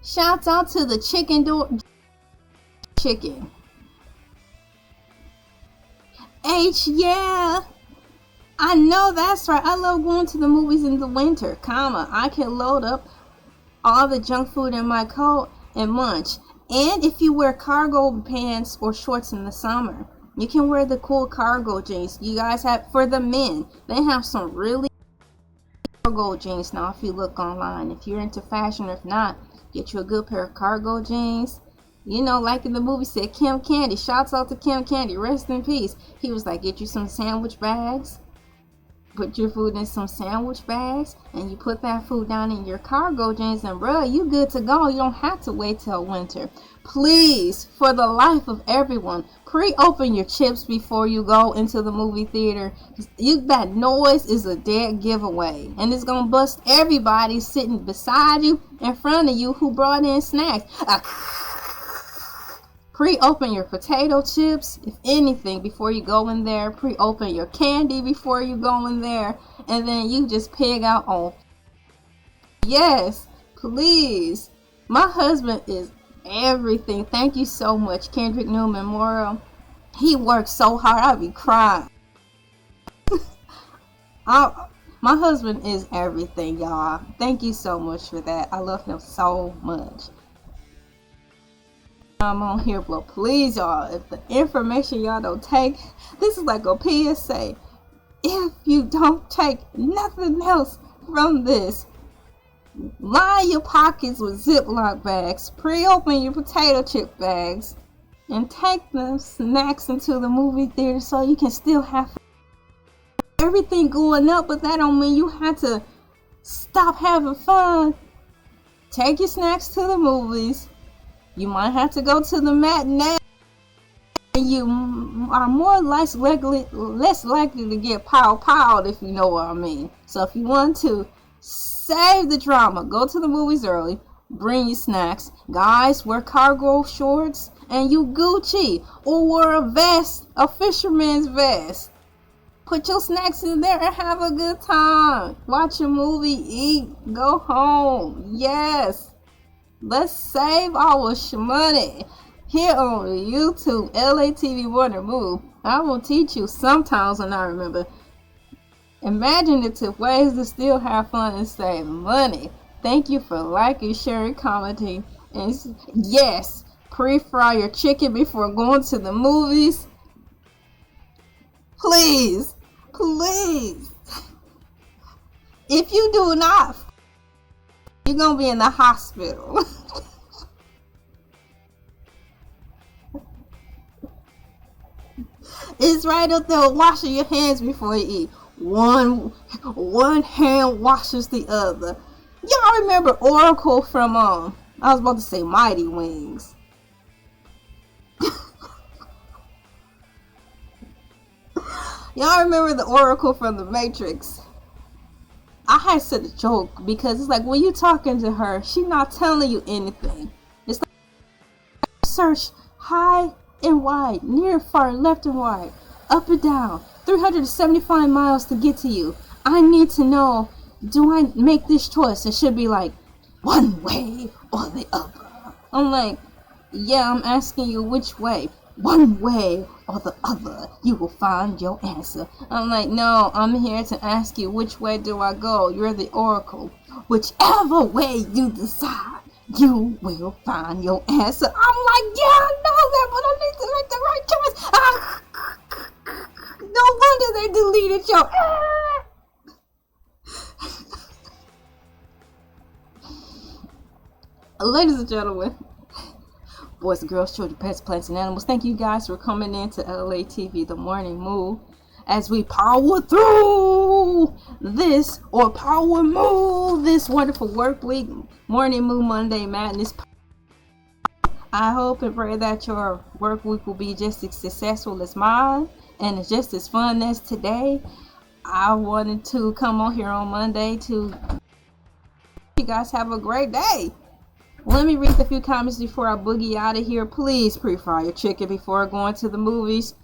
Shouts out to the chicken. Yeah. I know that's right. I love going to the movies in the winter, I can load up all the junk food in my coat and munch. And if you wear cargo pants or shorts in the summer, you can wear the cool cargo jeans. You guys have, for the men, they have some really cargo jeans now if you look online. If you're into fashion, or if not, get you a good pair of cargo jeans. You know, like in the movie said, Kim Candy. Shouts out to Kim Candy. Rest in peace. He was like, get you some sandwich bags. Put your food in some sandwich bags, and you put that food down in your cargo jeans, and bruh, you good to go. You don't have to wait till winter. Please, for the life of everyone, pre-open your chips before you go into the movie theater. That noise is a dead giveaway, and it's gonna bust everybody sitting beside you, in front of you, who brought in snacks. Pre-open your potato chips, if anything, before you go in there. Pre-open your candy before you go in there. And then you just pig out on. Yes, please. My husband is everything. Thank you so much, Kendrick Newman Morrow. He works so hard, I'll be crying. My husband is everything, y'all. Thank you so much for that. I love him so much. I'm on here, but please, y'all, if the information y'all don't take, this is like a PSA. If you don't take nothing else from this, line your pockets with Ziploc bags, pre-open your potato chip bags, and take the snacks into the movie theater so you can still have everything going up, but that don't mean you have to stop having fun. Take your snacks to the movies. You might have to go to the matinee, and you are less likely to get powed, if you know what I mean. So if you want to save the drama, go to the movies early, bring your snacks. Guys, wear cargo shorts, and you Gucci, or wear a vest, a fisherman's vest. Put your snacks in there and have a good time. Watch a movie, eat, go home. Yes. Let's save our money here on YouTube, ELAY TV MOoooooo-ning. I will teach you sometimes when I remember imaginative ways to still have fun and save money. Thank you for liking, sharing, commenting, and yes, pre-fry your chicken before going to the movies. Please, please. If you do not, you're gonna be in the hospital. It's right up there with washing your hands before you eat. One hand washes the other. Y'all remember Oracle from I was about to say Mighty Wings. Y'all remember the Oracle from the Matrix? I had said a joke because it's like when you talking to her, she not telling you anything. It's like search high and wide, near, far, left and right, up and down, 375 miles to get to you. I need to know, do I make this choice? It should be like one way or the other. I'm like, yeah, I'm asking you which way. One way or the other, you will find your answer. I'm like, no, I'm here to ask you which way do I go. You're the oracle. Whichever way you decide, you will find your answer. I'm like, yeah, I know that, but I need to make the right choice. No wonder they deleted your. Ladies and gentlemen, boys and girls, children, pets, plants, and animals, thank you guys for coming in to Elay TV, the morning moo, as we power through this, or power move this wonderful work week, morning moo, Monday madness. I hope and pray that your work week will be just as successful as mine, and just as fun as today. I wanted to come on here on Monday to you guys have a great day. Let me read a few comments before I boogie out of here. Please pre-fry your chicken before going to the movies.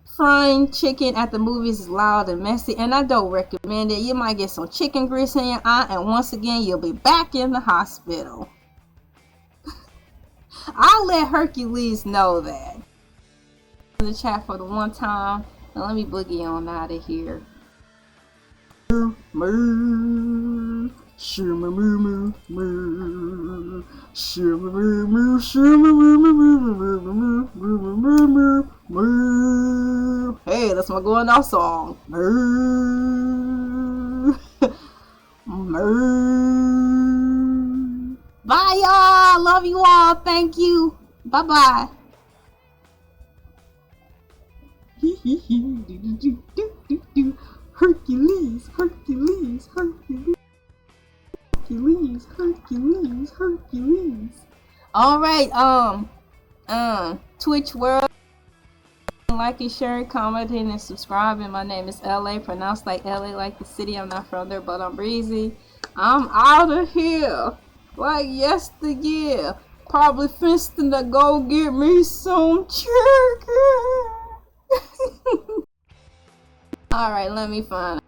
Frying chicken at the movies is loud and messy, and I don't recommend it. You might get some chicken grease in your eye, and once again, you'll be back in the hospital. I'll let Hercules know that. In the chat for the one time. Now let me boogie on out of here. Hey, that's my going off song. Bye y'all. Love you all. Thank you. Bye bye. Hercules, Hercules, Hercules, Hercules, Hercules, Hercules. All right, Twitch world, liking, sharing, commenting, and subscribing. My name is LA, pronounced like LA, like the city. I'm not from there, but I'm breezy. I'm out of here like yesteryear. Probably fisting to go get me some chicken. Alright, let me find